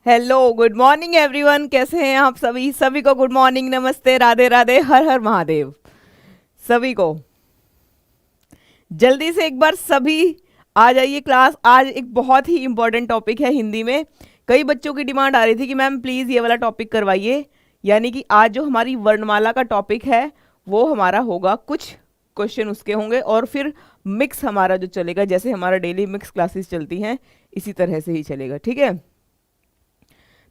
Hello, good morning everyone. कैसे हैं आप सभी? सभी को गुड मॉर्निंग, नमस्ते, राधे राधे, हर हर महादेव। सभी को जल्दी से एक बार सभी आ जाइए क्लास। आज एक बहुत ही इंपॉर्टेंट टॉपिक है हिंदी में। कई बच्चों की डिमांड आ रही थी कि मैम प्लीज़ ये वाला टॉपिक करवाइए। यानी कि आज जो हमारी वर्णमाला का टॉपिक है वो हमारा होगा, कुछ क्वेश्चन उसके होंगे और फिर मिक्स हमारा जो चलेगा, जैसे हमारा डेली मिक्स क्लासेस चलती हैं इसी तरह से ही चलेगा। ठीक है,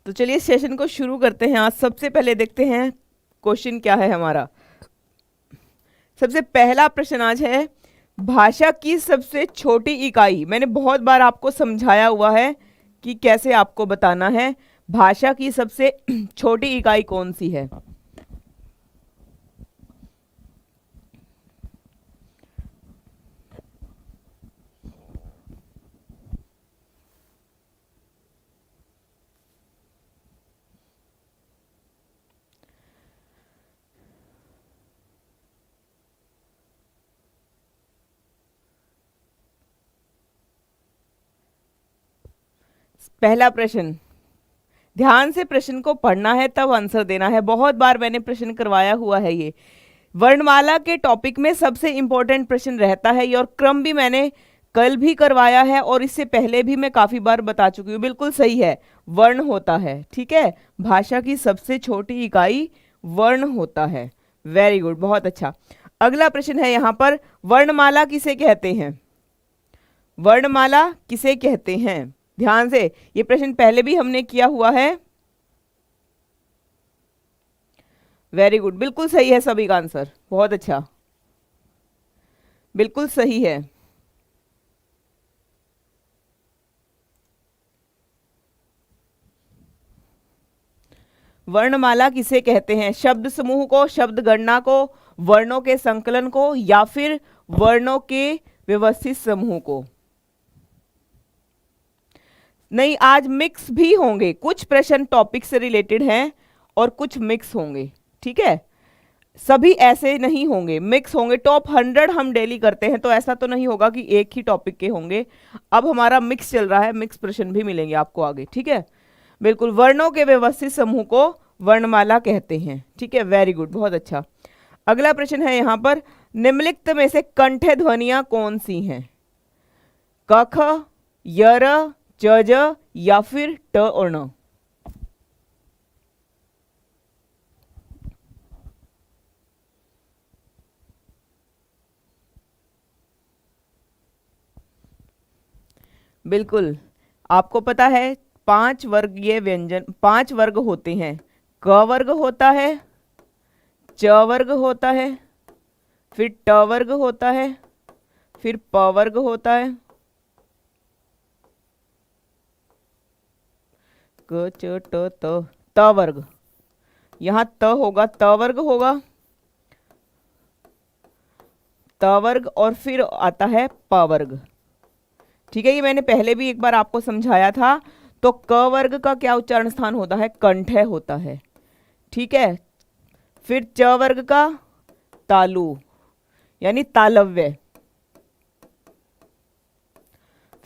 तो चलिए सेशन को शुरू करते हैं। आज सबसे पहले देखते हैं क्वेश्चन क्या है हमारा। सबसे पहला प्रश्न आज है, भाषा की सबसे छोटी इकाई। मैंने बहुत बार आपको समझाया हुआ है कि कैसे आपको बताना है। भाषा की सबसे छोटी इकाई कौन सी है? पहला प्रश्न, ध्यान से प्रश्न को पढ़ना है तब आंसर देना है। बहुत बार मैंने प्रश्न करवाया हुआ है ये। वर्णमाला के टॉपिक में सबसे इंपॉर्टेंट प्रश्न रहता है ये, और क्रम भी मैंने कल भी करवाया है और इससे पहले भी मैं काफी बार बता चुकी हूँ। बिल्कुल सही है, वर्ण होता है। ठीक है, भाषा की सबसे छोटी इकाई वर्ण होता है। वेरी गुड, बहुत अच्छा। अगला प्रश्न है यहाँ पर, वर्णमाला किसे कहते हैं? वर्णमाला किसे कहते हैं? ध्यान से, ये प्रश्न पहले भी हमने किया हुआ है। वेरी गुड, बिल्कुल सही है सभी का आंसर, बहुत अच्छा, बिल्कुल सही है। वर्णमाला किसे कहते हैं? शब्द समूह को, शब्द गणना को, वर्णों के संकलन को, या फिर वर्णों के व्यवस्थित समूह को? नहीं, आज मिक्स भी होंगे। कुछ प्रश्न टॉपिक से रिलेटेड हैं और कुछ मिक्स होंगे। ठीक है, सभी ऐसे नहीं होंगे, मिक्स होंगे। टॉप 100 हम डेली करते हैं तो ऐसा तो नहीं होगा कि एक ही टॉपिक के होंगे। अब हमारा मिक्स चल रहा है, मिक्स प्रश्न भी मिलेंगे आपको आगे। ठीक है, बिल्कुल। वर्णों के व्यवस्थित समूह को वर्णमाला कहते हैं। ठीक है, वेरी गुड, बहुत अच्छा। अगला प्रश्न है यहाँ पर, निम्नलिखित में से कंठ ध्वनियां कौन सी हैं? क ख, य र, च ज, या फिर ट और ण? बिल्कुल, आपको पता है 5 वर्गीय व्यंजन, 5 वर्ग होते हैं। क वर्ग होता है, च वर्ग होता है, फिर ट वर्ग होता है, फिर प वर्ग होता है, क च ट त वर्ग। यहां त होगा, त वर्ग होगा, त वर्ग, और फिर आता है प वर्ग। ठीक है, ये मैंने पहले भी एक बार आपको समझाया था। तो क वर्ग का क्या उच्चारण स्थान होता है? कंठ होता है। ठीक है, फिर च वर्ग का तालु यानी तालव्य,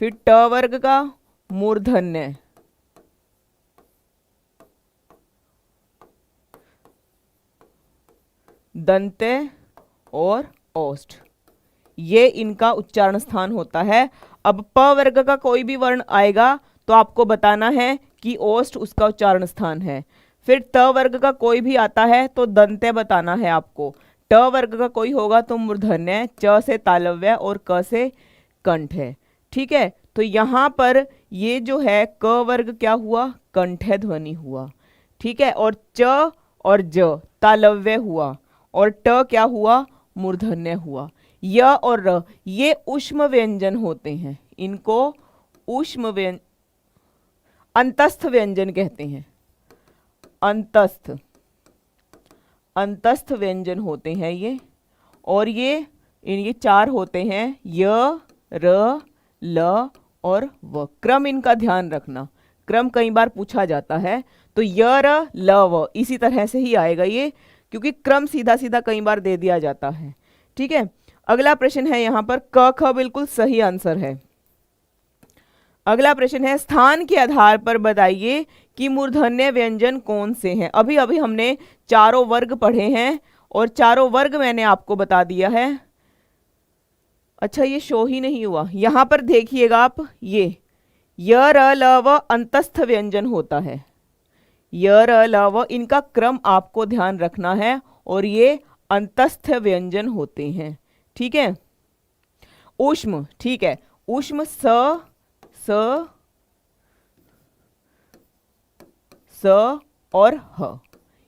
फिर ट वर्ग का मूर्धन्य, दंत्य और ओष्ठ, ये इनका उच्चारण स्थान होता है। अब प वर्ग का कोई भी वर्ण आएगा तो आपको बताना है कि ओष्ठ उसका उच्चारण स्थान है। फिर त वर्ग का कोई भी आता है तो दंत्य बताना है आपको। ट वर्ग का कोई होगा तो मूर्धन्य, च से तालव्य और क से कंठ है। ठीक है, तो यहाँ पर ये जो है क वर्ग क्या हुआ? कंठ ध्वनि हुआ। ठीक है, और च और ज तालव्य हुआ, और ट क्या हुआ? मूर्धन्य हुआ। य और र ये ऊष्म व्यंजन होते हैं, इनको ऊष्म व्यंजन, अंतस्थ व्यंजन कहते हैं। अंतस्थ, अंतस्थ व्यंजन होते हैं ये। और ये 4 होते हैं, य, र, ल और व। क्रम इनका ध्यान रखना, क्रम कई बार पूछा जाता है। तो य, र, ल, व इसी तरह से ही आएगा ये, क्योंकि क्रम सीधा सीधा कई बार दे दिया जाता है। ठीक है, अगला प्रश्न है यहाँ पर, क ख बिल्कुल सही आंसर है। अगला प्रश्न है, स्थान के आधार पर बताइए कि मूर्धन्य व्यंजन कौन से हैं। अभी अभी हमने चारों वर्ग पढ़े हैं और चारों वर्ग मैंने आपको बता दिया है। अच्छा, ये शो ही नहीं हुआ। यहां पर देखिएगा आप, ये य र ल व अंतस्थ व्यंजन होता है। य र ल व इनका क्रम आपको ध्यान रखना है और ये अंतस्थ व्यंजन होते हैं। ठीक है। ऊष्म, ठीक है, ऊष्म स और ह,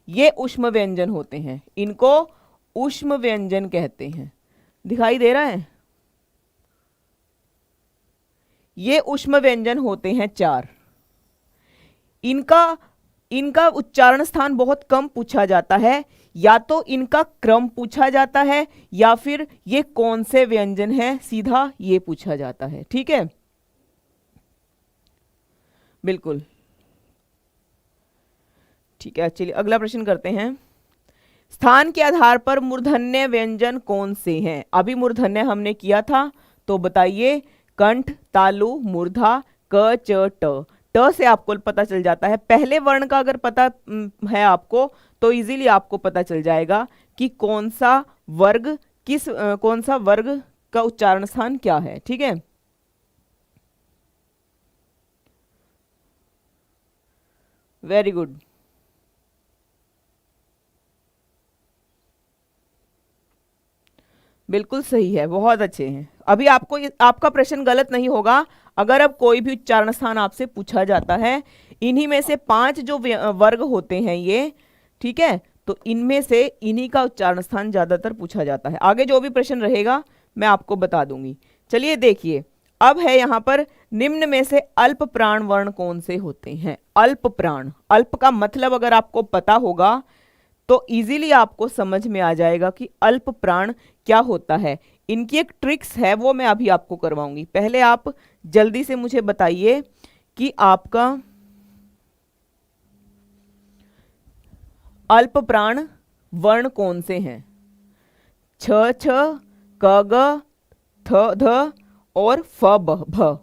ये ऊष्म व्यंजन होते हैं, इनको ऊष्म व्यंजन कहते हैं। दिखाई दे रहा है? ये ऊष्म व्यंजन होते हैं 4। इनका उच्चारण स्थान बहुत कम पूछा जाता है, या तो इनका क्रम पूछा जाता है या फिर ये कौन से व्यंजन है, सीधा ये पूछा जाता है। ठीक है, बिल्कुल ठीक है। चलिए अगला प्रश्न करते हैं। स्थान के आधार पर मूर्धन्य व्यंजन कौन से हैं? अभी मूर्धन्य हमने किया था, तो बताइए। कंठ, तालु, मूर्धा, क च ट। ट से आपको पता चल जाता है, पहले वर्ण का अगर पता है आपको तो इजीली आपको पता चल जाएगा कि कौन सा वर्ग कौन सा वर्ग का उच्चारण स्थान क्या है। ठीक है, वेरी गुड। बिल्कुल सही है, बहुत अच्छे हैं। अभी आपको आपका प्रश्न गलत नहीं होगा अगर अब कोई भी उच्चारण स्थान आपसे पूछा जाता है। इन्हीं में से 5 जो वर्ग होते हैं ये, ठीक है, तो इनमें से इन्हीं का उच्चारण स्थान ज्यादातर पूछा जाता है। आगे जो भी प्रश्न रहेगा मैं आपको बता दूंगी। चलिए देखिए, अब है यहां पर, निम्न में से अल्प प्राण वर्ण कौन से होते हैं? अल्प प्राण, अल्प का मतलब अगर आपको पता होगा तो इजीली आपको समझ में आ जाएगा कि अल्प प्राण क्या होता है। इनकी एक ट्रिक्स है, वो मैं अभी आपको करवाऊंगी। पहले आप जल्दी से मुझे बताइए कि आपका अल्प प्राण वर्ण कौन से हैं? छ छ, क ग, थ ध और फ ब भ।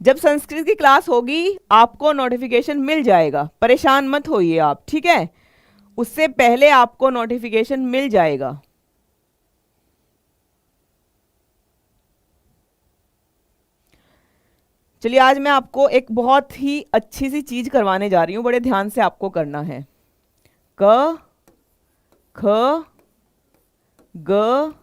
जब संस्कृत की क्लास होगी आपको नोटिफिकेशन मिल जाएगा, परेशान मत होइए आप। ठीक है, उससे पहले आपको नोटिफिकेशन मिल जाएगा। चलिए आज मैं आपको एक बहुत ही अच्छी सी चीज करवाने जा रही हूं, बड़े ध्यान से आपको करना है। क ख ग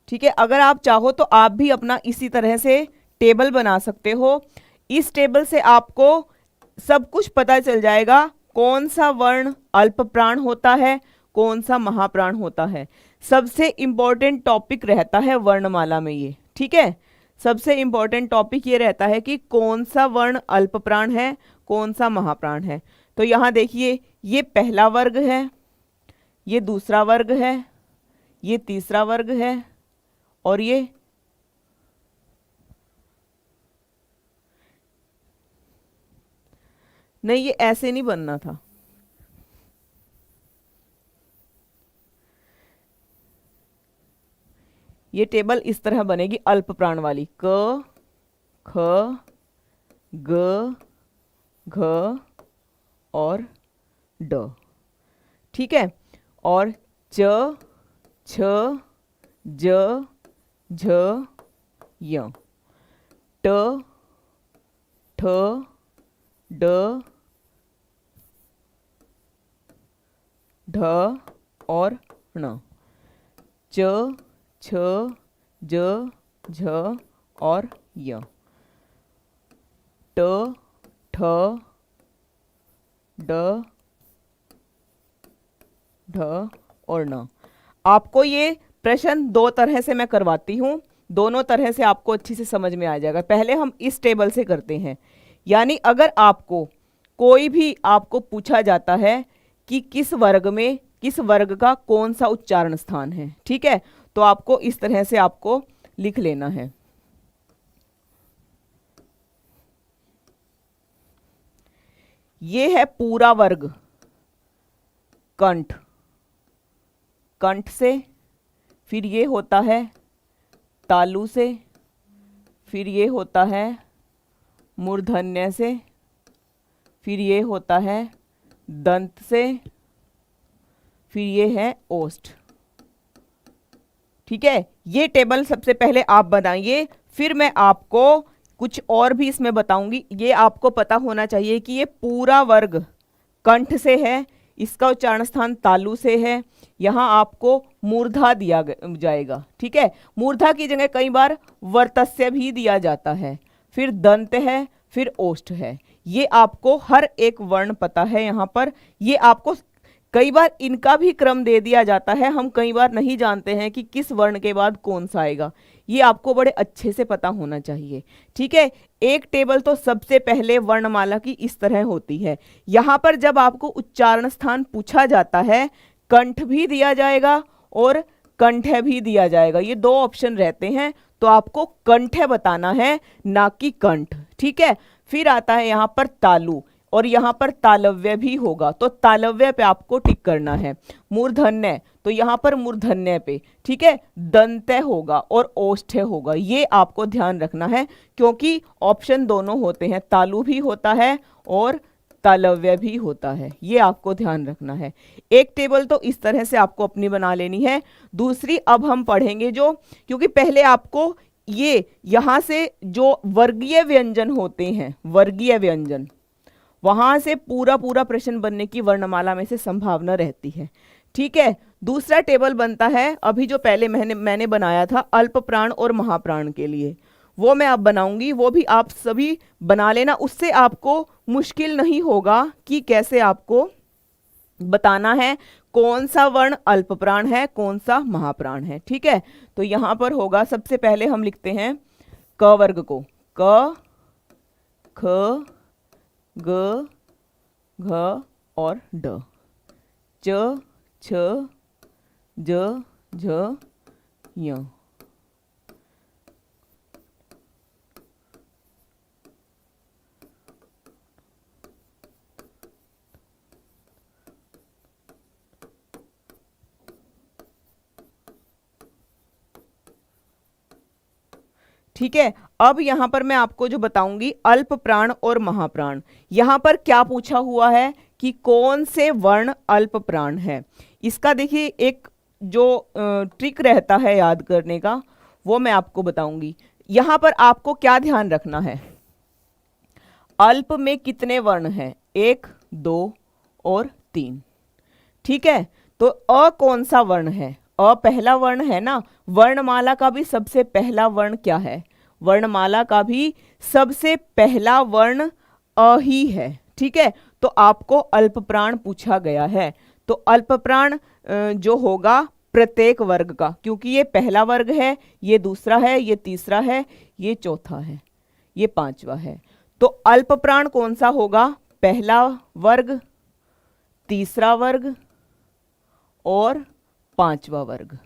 ठीक है, अगर आप चाहो तो आप भी अपना इसी तरह से टेबल बना सकते हो। इस टेबल से आपको सब कुछ पता चल जाएगा, कौन सा वर्ण अल्प प्राण होता है, कौन सा महाप्राण होता है। सबसे इंपॉर्टेंट टॉपिक रहता है वर्णमाला में ये। ठीक है, सबसे इंपॉर्टेंट टॉपिक ये रहता है कि कौन सा वर्ण अल्प प्राण है, कौन सा महाप्राण है। तो यहां देखिए, ये पहला वर्ग है, ये दूसरा वर्ग है, ये तीसरा वर्ग है और ये नहीं, ये ऐसे नहीं बनना था। ये टेबल इस तरह बनेगी अल्प प्राण वाली। क ख ग घ और ड। ठीक है, और च छ ज झ य, ट ठ ड ढ और ण, च छ ज झ और य। ट, ठ, ड, ढ और न। आपको ये प्रश्न दो तरह से मैं करवाती हूँ, दोनों तरह से आपको अच्छी से समझ में आ जाएगा। पहले हम इस टेबल से करते हैं, यानी अगर आपको कोई भी आपको पूछा जाता है कि किस वर्ग में किस वर्ग का कौन सा उच्चारण स्थान है, ठीक है, तो आपको इस तरह से आपको लिख लेना है। ये है पूरा वर्ग कंठ, कंठ से, फिर ये होता है तालु से, फिर ये होता है मूर्धन्य से, फिर ये होता है दंत से, फिर ये है ओष्ठ। ठीक है, ये टेबल सबसे पहले आप बनाइए, फिर मैं आपको कुछ और भी इसमें बताऊंगी। ये आपको पता होना चाहिए कि ये पूरा वर्ग कंठ से है, इसका उच्चारण स्थान तालु से है, यहाँ आपको मूर्धा दिया जाएगा। ठीक है, मूर्धा की जगह कई बार वर्तस्य भी दिया जाता है, फिर दंत है, फिर ओष्ठ है। ये आपको हर एक वर्ण पता है यहाँ पर। ये आपको कई बार इनका भी क्रम दे दिया जाता है, हम कई बार नहीं जानते हैं कि किस वर्ण के बाद कौन सा आएगा, ये आपको बड़े अच्छे से पता होना चाहिए। ठीक है, एक टेबल तो सबसे पहले वर्णमाला की इस तरह होती है। यहाँ पर जब आपको उच्चारण स्थान पूछा जाता है, कंठ भी दिया जाएगा और कंठ भी दिया जाएगा, ये दो ऑप्शन रहते हैं, तो आपको कंठ बताना है, ना कि कंठ। ठीक है, फिर आता है यहाँ पर तालु, और यहाँ पर तालव्य भी होगा, तो तालव्य पे आपको टिक करना है। मूर्धन्य, तो यहाँ पर मूर्धन्य पे। ठीक है, दंत्य होगा और ओष्ठ्य होगा, ये आपको ध्यान रखना है, क्योंकि ऑप्शन दोनों होते हैं, तालु भी होता है और तालव्य भी होता है, ये आपको ध्यान रखना है। एक टेबल तो इस तरह से आपको अपनी बना लेनी है। दूसरी अब हम पढ़ेंगे जो, क्योंकि पहले आपको ये यहाँ से जो वर्गीय व्यंजन होते हैं, वर्गीय व्यंजन, वहां से पूरा पूरा प्रश्न बनने की वर्णमाला में से संभावना रहती है। ठीक है, दूसरा टेबल बनता है, अभी जो पहले मैंने बनाया था अल्प प्राण और महाप्राण के लिए, वो मैं अब बनाऊंगी, वो भी आप सभी बना लेना। उससे आपको मुश्किल नहीं होगा कि कैसे आपको बताना है कौन सा वर्ण अल्प प्राण है, कौन सा महाप्राण है। ठीक है, तो यहां पर होगा, सबसे पहले हम लिखते हैं क वर्ग को, क, ख, ग, घ और ड, च, छ, ज, झ, य। ठीक है, अब यहां पर मैं आपको जो बताऊंगी अल्प प्राण और महाप्राण, यहां पर क्या पूछा हुआ है कि कौन से वर्ण अल्प प्राण है। इसका देखिए एक जो ट्रिक रहता है याद करने का, वो मैं आपको बताऊंगी। यहां पर आपको क्या ध्यान रखना है, अल्प में कितने वर्ण हैं, 1, 2 और 3। ठीक है, तो अ कौन सा वर्ण है, अ पहला वर्ण है ना। वर्णमाला का भी सबसे पहला वर्ण क्या है, वर्णमाला का भी सबसे पहला वर्ण अ ही है। ठीक है, तो आपको अल्प प्राण पूछा गया है, तो अल्प प्राण जो होगा प्रत्येक वर्ग का, क्योंकि ये पहला वर्ग है, ये दूसरा है, ये तीसरा है, ये चौथा है, ये पांचवा है। तो अल्प प्राण कौन सा होगा, पहला वर्ग, तीसरा वर्ग और पांचवा वर्ग।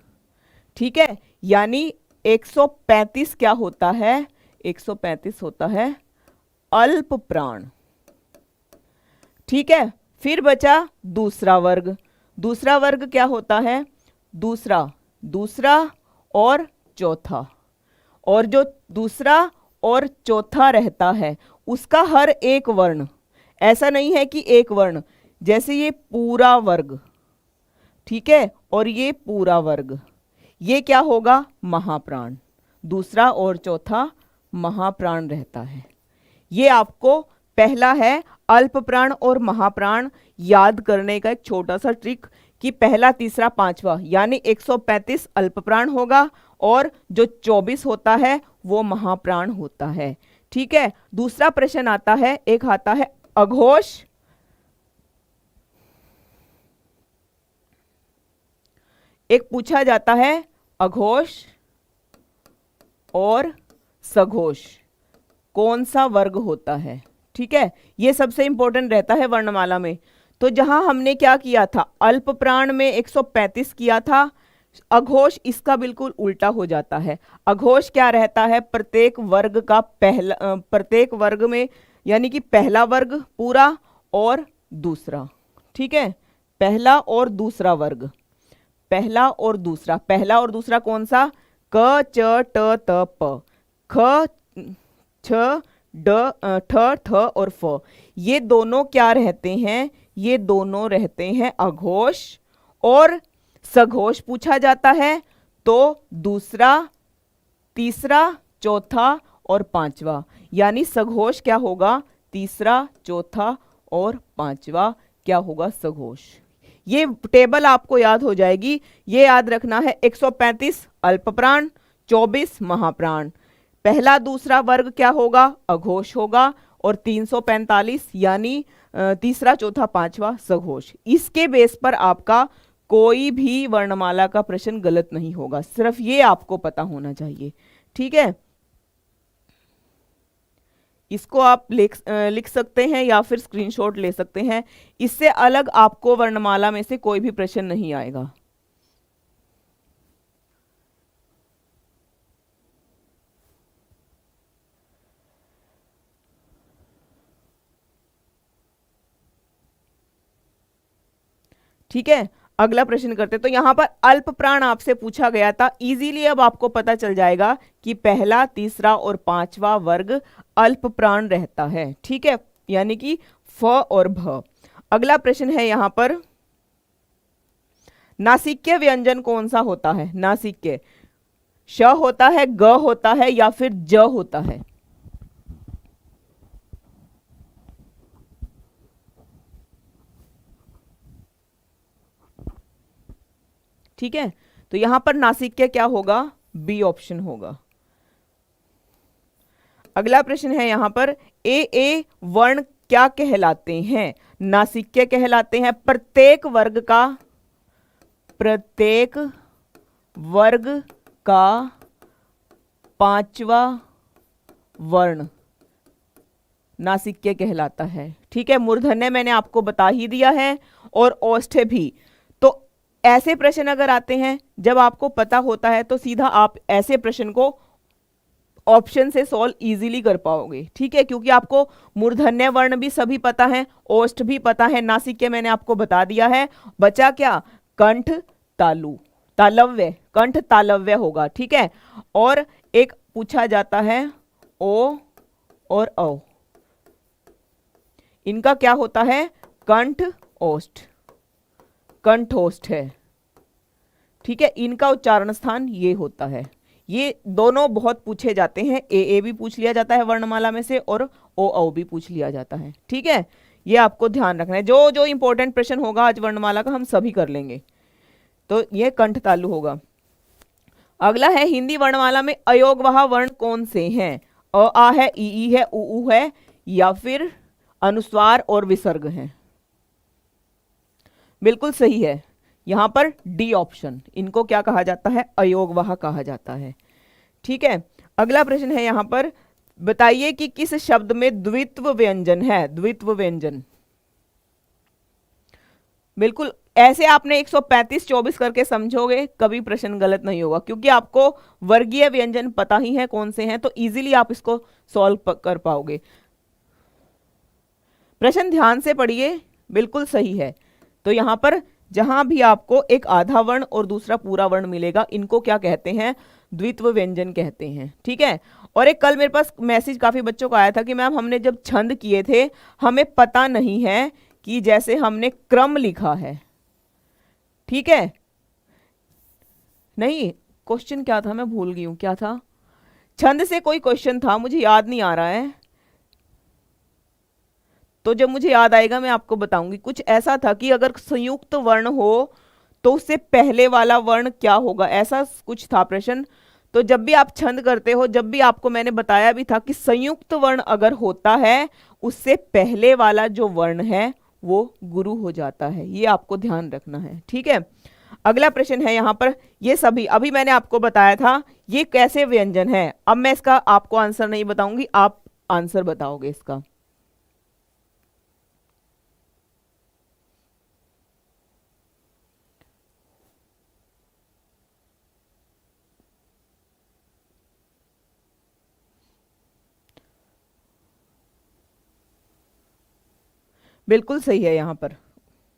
ठीक है, यानी 135 क्या होता है, 135 होता है अल्प प्राण। ठीक है, फिर बचा दूसरा वर्ग, दूसरा वर्ग क्या होता है, दूसरा, दूसरा और चौथा, और जो दूसरा और चौथा रहता है उसका हर एक वर्ण, ऐसा नहीं है कि एक वर्ण, जैसे ये पूरा वर्ग, ठीक है, और ये पूरा वर्ग, ये क्या होगा, महाप्राण, दूसरा और चौथा महाप्राण रहता है। ये आपको पहला है अल्प प्राण और महाप्राण याद करने का एक छोटा सा ट्रिक, कि पहला, तीसरा, पांचवा, यानी 135 अल्प प्राण होगा और जो 24 होता है वो महाप्राण होता है। ठीक है। दूसरा प्रश्न आता है, एक आता है अघोष एक पूछा जाता है अघोष और सघोष कौन सा वर्ग होता है। ठीक है, ये सबसे इंपॉर्टेंट रहता है वर्णमाला में। तो जहां हमने क्या किया था, अल्प प्राण में 135 किया था, अघोष इसका बिल्कुल उल्टा हो जाता है। अघोष क्या रहता है, प्रत्येक वर्ग का पहला, प्रत्येक वर्ग में यानी कि पहला वर्ग पूरा और दूसरा। ठीक है, पहला और दूसरा वर्ग, पहला और दूसरा, पहला और दूसरा कौन सा, क च ट त प, ख छ ड ठ थ और फ, ये दोनों क्या रहते हैं, ये दोनों रहते हैं अघोष। और सघोष पूछा जाता है तो दूसरा, तीसरा, चौथा और पांचवा, यानी सघोष क्या होगा, तीसरा, चौथा और पांचवा क्या होगा, सघोष। ये टेबल आपको याद हो जाएगी। ये याद रखना है, 135 अल्प प्राण, 24 महाप्राण, पहला दूसरा वर्ग क्या होगा, अघोष होगा, और 345 यानी तीसरा, चौथा, पांचवा सघोष। इसके बेस पर आपका कोई भी वर्णमाला का प्रश्न गलत नहीं होगा, सिर्फ ये आपको पता होना चाहिए। ठीक है, इसको आप लिख सकते हैं या फिर स्क्रीनशॉट ले सकते हैं। इससे अलग आपको वर्णमाला में से कोई भी प्रश्न नहीं आएगा। ठीक है, अगला प्रश्न करते। तो यहां पर अल्प प्राण आपसे पूछा गया था, इजीली अब आपको पता चल जाएगा कि पहला, तीसरा और पांचवा वर्ग अल्प प्राण रहता है। ठीक है, यानी कि फ और भ। अगला प्रश्न है यहां पर, नासिक्य व्यंजन कौन सा होता है, नासिक्य श होता है, ग होता है या फिर ज होता है। ठीक है, तो यहां पर नासिक्य क्या होगा, बी ऑप्शन होगा। अगला प्रश्न है यहां पर, ए वर्ण क्या कहलाते हैं, नासिक्य कहलाते हैं। प्रत्येक वर्ग का पांचवा वर्ण नासिक्य कहलाता है। ठीक है, मूर्धन्य मैंने आपको बता ही दिया है, और औष्ठ्य भी। तो ऐसे प्रश्न अगर आते हैं, जब आपको पता होता है तो सीधा आप ऐसे प्रश्न को ऑप्शन से सॉल्व इजीली कर पाओगे। ठीक है, क्योंकि आपको मूर्धन्य वर्ण भी सभी पता है, ओष्ठ भी पता है, नासिक्य मैंने आपको बता दिया है। बचा क्या, कंठ तालु, तालव्य, कंठ तालव्य होगा। ठीक है, और एक पूछा जाता है ओ और औ, इनका क्या होता है, कंठ ओष्ठ, कंठोष्ठ है। ठीक है, इनका उच्चारण स्थान ये होता है। ये दोनों बहुत पूछे जाते हैं, ए भी पूछ लिया जाता है वर्णमाला में से, और ओ भी पूछ लिया जाता है। ठीक है, ये आपको ध्यान रखना है। जो जो इंपॉर्टेंट प्रश्न होगा आज वर्णमाला का हम सभी कर लेंगे। तो ये कंठ तालु होगा। अगला है, हिंदी वर्णमाला में अयोगवाह वर्ण कौन से हैं, आ है, ई है, उ है, या फिर अनुस्वार और विसर्ग हैं। बिल्कुल सही है, यहां पर डी ऑप्शन, इनको क्या कहा जाता है, अयोगवाह कहा जाता है। ठीक है, अगला प्रश्न है यहां पर, बताइए कि किस शब्द में द्वित्व व्यंजन है, द्वित्व व्यंजन। बिल्कुल ऐसे आपने 135 24 करके समझोगे, कभी प्रश्न गलत नहीं होगा, क्योंकि आपको वर्गीय व्यंजन पता ही है कौन से हैं, तो इजीली आप इसको सॉल्व कर पाओगे। प्रश्न ध्यान से पढ़िए, बिल्कुल सही है। तो यहां पर जहां भी आपको एक आधा वर्ण और दूसरा पूरा वर्ण मिलेगा, इनको क्या कहते हैं, द्वित्व व्यंजन कहते हैं। ठीक है, और एक कल मेरे पास मैसेज काफी बच्चों का आया था कि मैम हमने जब छंद किए थे हमें पता नहीं है कि जैसे हमने क्रम लिखा है। ठीक है, नहीं, क्वेश्चन क्या था, मैं भूल गई हूं, क्या था, छंद से कोई क्वेश्चन था, मुझे याद नहीं आ रहा है, तो जब मुझे याद आएगा मैं आपको बताऊंगी। कुछ ऐसा था कि अगर संयुक्त वर्ण हो तो उससे पहले वाला वर्ण क्या होगा, ऐसा कुछ था प्रश्न। तो जब भी आप छंद करते हो, जब भी आपको मैंने बताया भी था कि संयुक्त वर्ण अगर होता है उससे पहले वाला जो वर्ण है वो गुरु हो जाता है, ये आपको ध्यान रखना है, ठीक है। अगला प्रश्न है यहाँ पर, ये सभी अभी मैंने आपको बताया था ये कैसे व्यंजन है। अब मैं इसका आपको आंसर नहीं बताऊंगी, आप आंसर बताओगे इसका। बिल्कुल सही है यहाँ पर,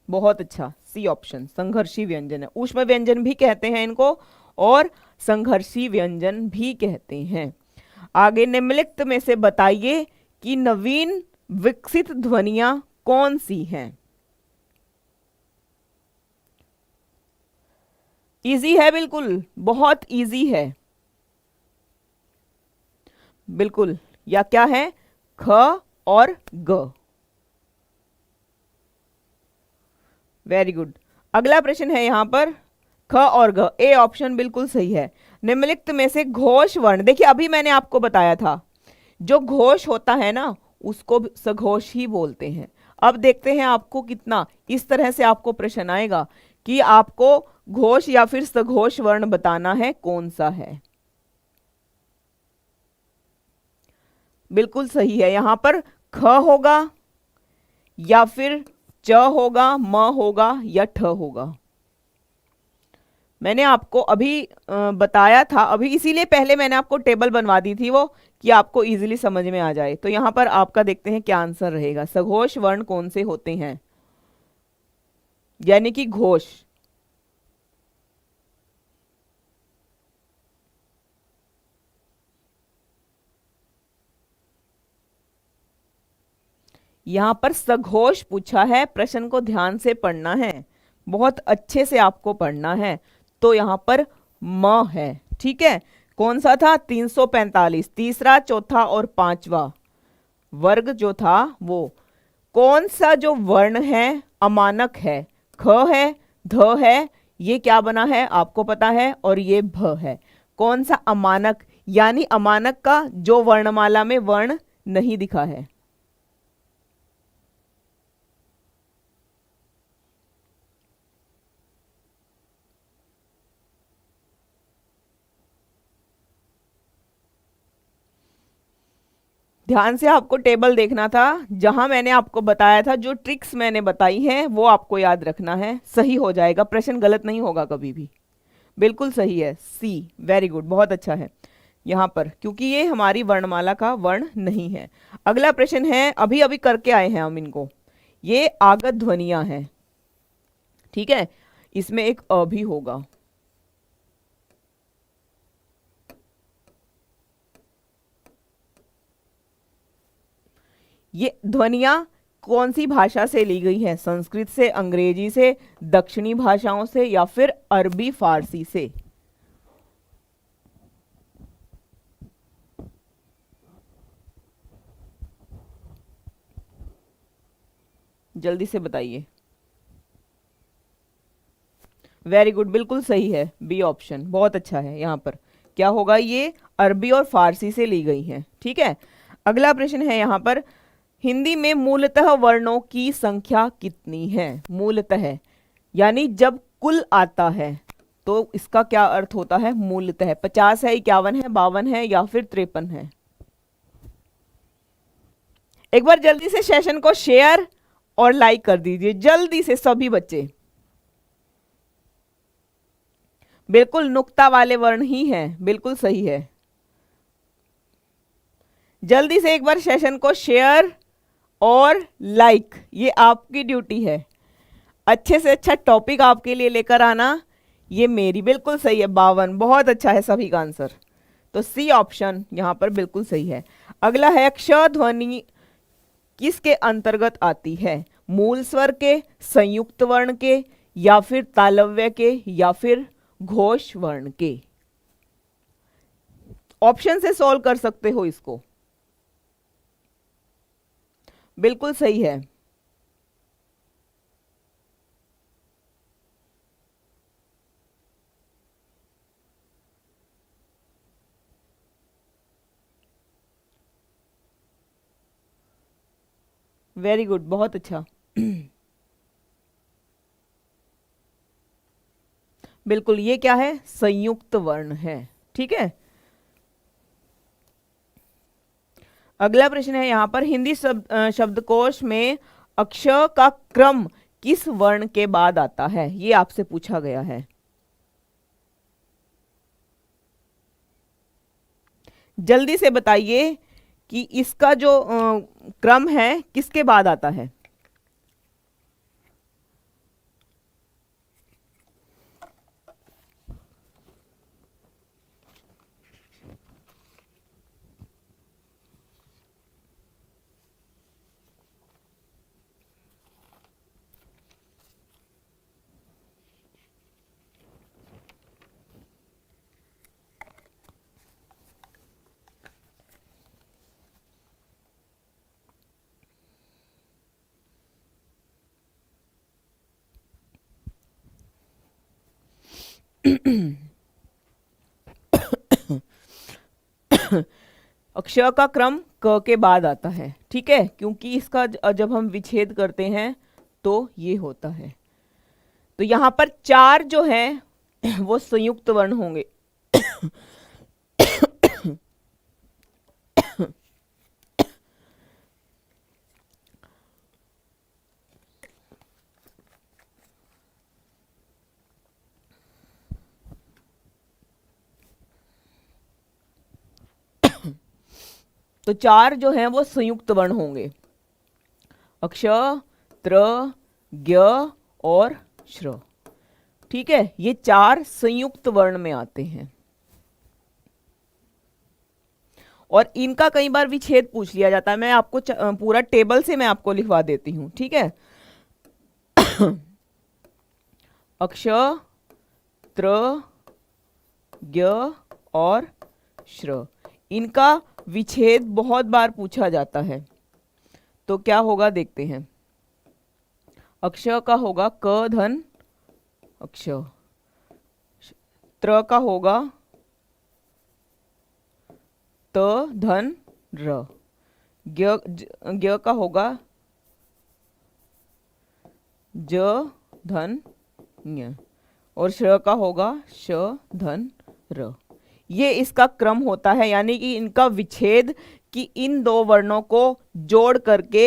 बहुत अच्छा, सी ऑप्शन संघर्षी व्यंजन है। ऊष्म व्यंजन भी कहते हैं इनको और संघर्षी व्यंजन भी कहते हैं। आगे, निम्नलिखित में से बताइए कि नवीन विकसित ध्वनियां कौन सी हैं। इजी है, बिल्कुल बहुत इजी है, बिल्कुल। या क्या है, ख और ग। Very good. अगला प्रश्न है यहां पर, ख और ग, ए ऑप्शन बिल्कुल सही है। निम्नलिखित में से घोष वर्ण, देखिए अभी मैंने आपको बताया था जो घोष होता है ना उसको सघोष ही बोलते हैं। अब देखते हैं आपको कितना इस तरह से आपको प्रश्न आएगा कि आपको घोष या फिर सघोष वर्ण बताना है कौन सा है। बिल्कुल सही है, यहां पर ख होगा या फिर च होगा, म होगा या ठ होगा। मैंने आपको अभी बताया था, अभी इसीलिए पहले मैंने आपको टेबल बनवा दी थी वो, कि आपको इजीली समझ में आ जाए। तो यहां पर आपका देखते हैं क्या आंसर रहेगा, सघोष वर्ण कौन से होते हैं, यानी कि घोष। यहां पर सघोष पूछा है, प्रश्न को ध्यान से पढ़ना है, बहुत अच्छे से आपको पढ़ना है। तो यहां पर म है, ठीक है। कौन सा था, 345, तीसरा चौथा और पांचवा वर्ग जो था वो। कौन सा जो वर्ण है अमानक है, ख है, ध है, ये क्या बना है आपको पता है, और ये भ है। कौन सा अमानक, यानी अमानक का जो वर्णमाला में वर्ण नहीं दिखा है। ध्यान से आपको टेबल देखना था, जहां मैंने आपको बताया था, जो ट्रिक्स मैंने बताई हैं वो आपको याद रखना है, सही हो जाएगा, प्रश्न गलत नहीं होगा कभी भी। बिल्कुल सही है, सी, वेरी गुड, बहुत अच्छा है यहां पर, क्योंकि ये हमारी वर्णमाला का वर्ण नहीं है। अगला प्रश्न है, अभी अभी करके आए हैं हम इनको, ये आगत ध्वनियां हैं, ठीक है। इसमें एक अ भी होगा। ये ध्वनियां कौन सी भाषा से ली गई है, संस्कृत से, अंग्रेजी से, दक्षिणी भाषाओं से या फिर अरबी फारसी से। जल्दी से बताइए। वेरी गुड, बिल्कुल सही है, बी ऑप्शन बहुत अच्छा है। यहां पर क्या होगा, ये अरबी और फारसी से ली गई है, ठीक है। अगला प्रश्न है यहां पर, हिंदी में मूलतः वर्णों की संख्या कितनी है। मूलतः यानी जब कुल आता है तो इसका क्या अर्थ होता है, मूलतः 50 है, 51 है, 52 है या फिर 53 है। एक बार जल्दी से सेशन को शेयर और लाइक कर दीजिए, जल्दी से सभी बच्चे। बिल्कुल नुक्ता वाले वर्ण ही हैं, बिल्कुल सही है। जल्दी से एक बार सेशन को शेयर और लाइक, ये आपकी ड्यूटी है। अच्छे से अच्छा टॉपिक आपके लिए लेकर आना, ये मेरी, बिल्कुल सही है, 52, बहुत अच्छा है सभी का आंसर। तो सी ऑप्शन यहां पर बिल्कुल सही है। अगला है, क्ष ध्वनि किसके अंतर्गत आती है, मूल स्वर के, संयुक्त वर्ण के या फिर तालव्य के या फिर घोष वर्ण के। ऑप्शन से सॉल्व कर सकते हो इसको, बिल्कुल सही है। वेरी गुड, बहुत अच्छा। बिल्कुल, ये क्या है? संयुक्त वर्ण है। ठीक है, अगला प्रश्न है यहाँ पर, हिंदी शब्दकोश में अक्षर का क्रम किस वर्ण के बाद आता है? ये आपसे पूछा गया है। जल्दी से बताइए कि इसका जो क्रम है किसके बाद आता है? अक्षर का क्रम क के बाद आता है। ठीक है, क्योंकि इसका जब हम विच्छेद करते हैं तो ये होता है। तो यहां पर चार जो है वो संयुक्त वर्ण होंगे। तो चार जो हैं वो संयुक्त वर्ण होंगे, अक्षर, त्र, ज्ञ और श्र। ठीक है, ये चार संयुक्त वर्ण में आते हैं और इनका कई बार विच्छेद पूछ लिया जाता है। मैं आपको पूरा टेबल से मैं आपको लिखवा देती हूं। ठीक है, अक्षर, त्र, ज्ञ और श्र, इनका विच्छेद बहुत बार पूछा जाता है। तो क्या होगा देखते हैं। अक्षर का होगा क धन अक्षर, त्र का होगा त धन र, ज्ञ का होगा ज धन ञ और श्र का होगा श धन र। ये इसका क्रम होता है, यानी कि इनका विच्छेद कि इन दो वर्णों को जोड़ करके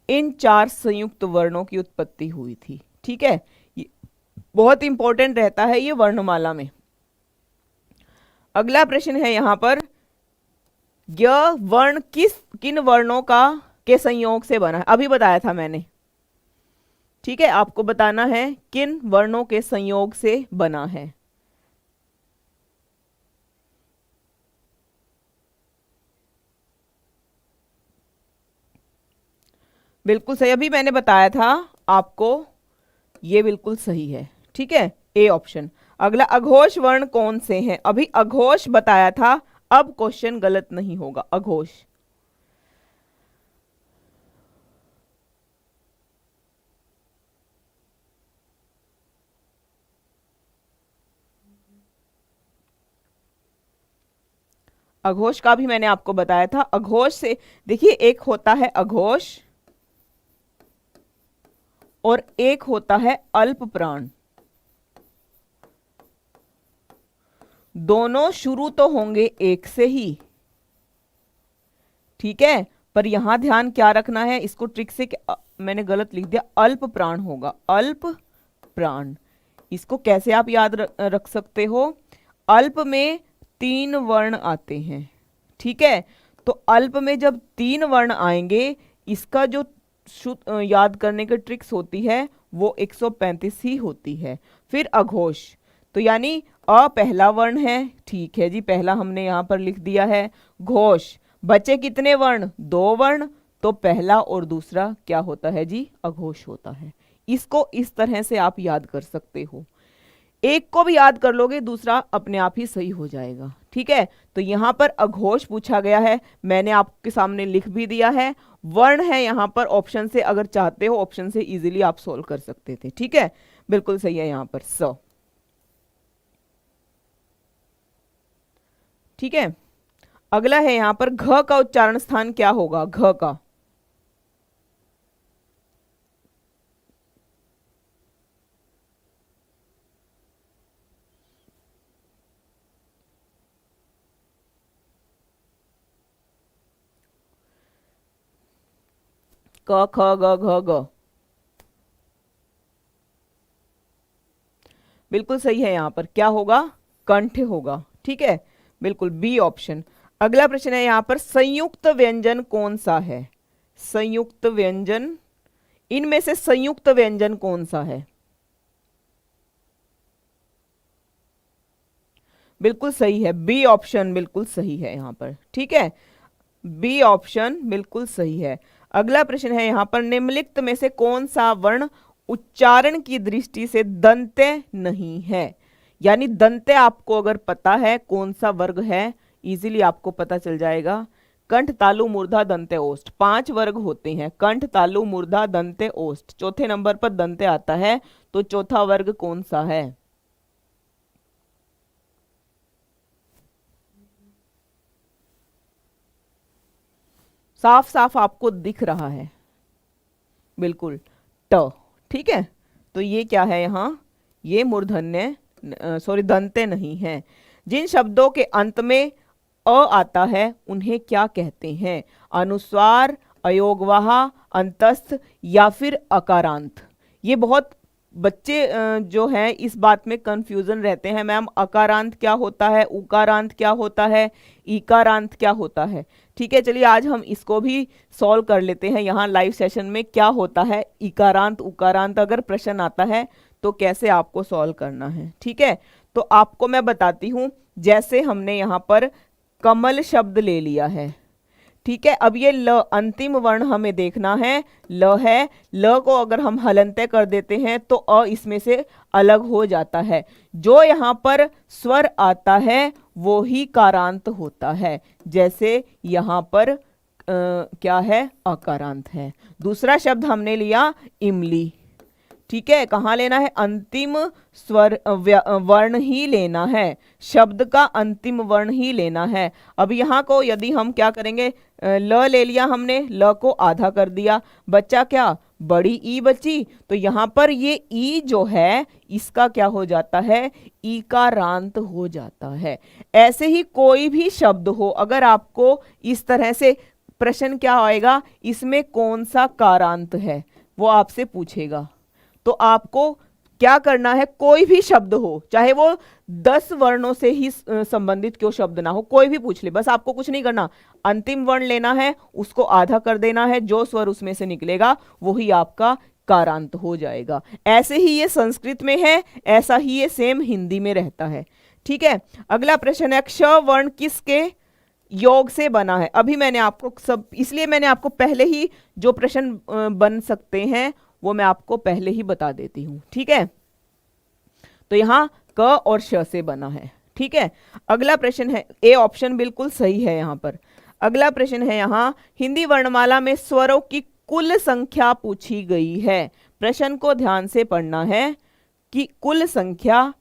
इन चार संयुक्त वर्णों की उत्पत्ति हुई थी। ठीक है, ये बहुत इंपॉर्टेंट रहता है ये वर्णमाला में। अगला प्रश्न है यहां पर, यह वर्ण किन वर्णों का के संयोग से बना है? अभी बताया था मैंने। ठीक है, आपको बताना है किन वर्णों के संयोग से बना है। बिल्कुल सही, अभी मैंने बताया था आपको, ये बिल्कुल सही है। ठीक है, ए ऑप्शन। अगला, अघोष वर्ण कौन से हैं? अभी अघोष बताया था, अब क्वेश्चन गलत नहीं होगा। अघोष, अघोष का भी मैंने आपको बताया था। अघोष से देखिए, एक होता है अघोष और एक होता है अल्प प्राण। दोनों शुरू तो होंगे एक से ही। ठीक है, पर यहां ध्यान क्या रखना है, इसको ट्रिक से मैंने गलत लिख दिया, अल्प प्राण होगा, अल्प प्राण। इसको कैसे आप याद रख सकते हो? अल्प में तीन वर्ण आते हैं। ठीक है, तो अल्प में जब तीन वर्ण आएंगे, इसका जो याद करने की ट्रिक्स होती है वो 135 ही होती है। फिर अघोष, तो यानी अ पहला वर्ण है। ठीक है जी, पहला हमने यहां पर लिख दिया है। घोष, बचे कितने वर्ण? दो वर्ण, तो पहला और दूसरा क्या होता है जी? अघोष होता है। इसको इस तरह से आप याद कर सकते हो। एक को भी याद कर लोगे, दूसरा अपने आप ही सही हो जाएगा। ठीक है, तो यहां पर अघोष पूछा गया है, मैंने आपके सामने लिख भी दिया है। वर्ण है यहां पर, ऑप्शन से अगर चाहते हो ऑप्शन से इजीली आप सोल्व कर सकते थे। ठीक है, बिल्कुल सही है यहां पर स। ठीक है, अगला है यहां पर, घ का उच्चारण स्थान क्या होगा? घ का क ख ग घ ग। बिल्कुल सही है, यहाँ पर क्या होगा, कंठ होगा। ठीक है, बिल्कुल बी ऑप्शन। अगला प्रश्न है यहाँ पर, संयुक्त व्यंजन कौन सा है? संयुक्त व्यंजन, इनमें से संयुक्त व्यंजन कौन सा है? बिल्कुल सही है, बी ऑप्शन बिल्कुल सही है यहाँ पर। ठीक है, बी ऑप्शन बिल्कुल सही है। अगला प्रश्न है यहाँ पर, निम्नलिखित में से कौन सा वर्ण उच्चारण की दृष्टि से दंत्य नहीं है? यानी दंत्य आपको अगर पता है कौन सा वर्ग है, इजीली आपको पता चल जाएगा। कंठ, तालु, मूर्धा, दंत्य, ओष्ठ, 5 वर्ग होते हैं। कंठ, तालु, मूर्धा, दंत्य, ओष्ठ, चौथे नंबर पर दंत्य आता है, तो चौथा वर्ग कौन सा है? साफ साफ आपको दिख रहा है, बिल्कुल ट। ठीक है, तो ये क्या है यहाँ, ये मूर्धन्य सॉरी दंत्य नहीं है। जिन शब्दों के अंत में अ आता है उन्हें क्या कहते हैं? अनुस्वार, अयोगवाह, अंतस्थ या फिर अकारांत? ये बहुत बच्चे जो हैं इस बात में कंफ्यूजन रहते हैं, मैम अकारांत क्या होता है, उकारांत क्या होता है, इकारांत क्या होता है। ठीक है, चलिए आज हम इसको भी सॉल्व कर लेते हैं यहाँ लाइव सेशन में। क्या होता है इकारांत उकारांत, अगर प्रश्न आता है तो कैसे आपको सॉल्व करना है। ठीक है, तो आपको मैं बताती हूँ। जैसे हमने यहाँ पर कमल शब्द ले लिया है, ठीक है, अब ये ल अंतिम वर्ण हमें देखना है, ल है, ल को अगर हम हलंत्य कर देते हैं तो अ इसमें से अलग हो जाता है। जो यहाँ पर स्वर आता है वो ही कारांत होता है। जैसे यहाँ पर क्या है, अकारांत है। दूसरा शब्द हमने लिया इमली, ठीक है, कहाँ लेना है, अंतिम स्वर वर्ण ही लेना है, शब्द का अंतिम वर्ण ही लेना है। अब यहाँ को यदि हम क्या करेंगे, ल ले लिया हमने, ल को आधा कर दिया, बच्चा क्या, बड़ी ई बची, तो यहाँ पर ये ई जो है इसका क्या हो जाता है, ई का रांत हो जाता है। ऐसे ही कोई भी शब्द हो, अगर आपको इस तरह से प्रश्न क्या आएगा, इसमें कौन सा कारांत है वो आपसे पूछेगा, तो आपको क्या करना है, कोई भी शब्द हो, चाहे वो 10 वर्णों से ही संबंधित क्यों शब्द ना हो, कोई भी पूछ ले, बस आपको कुछ नहीं करना, अंतिम वर्ण लेना है, उसको आधा कर देना है, जो स्वर उसमें से निकलेगा वही आपका कारांत हो जाएगा। ऐसे ही ये संस्कृत में है, ऐसा ही ये सेम हिंदी में रहता है। ठीक है, अगला प्रश्न है, क्ष वर्ण किसके योग से बना है? अभी मैंने आपको सब, इसलिए मैंने आपको पहले ही जो प्रश्न बन सकते हैं वो मैं आपको पहले ही बता देती हूं। ठीक है, तो यहां क और श से बना है। ठीक है, अगला प्रश्न है, ए ऑप्शन बिल्कुल सही है यहां पर। अगला प्रश्न है, यहां हिंदी वर्णमाला में स्वरों की कुल संख्या पूछी गई है। प्रश्न को ध्यान से पढ़ना है कि कुल संख्या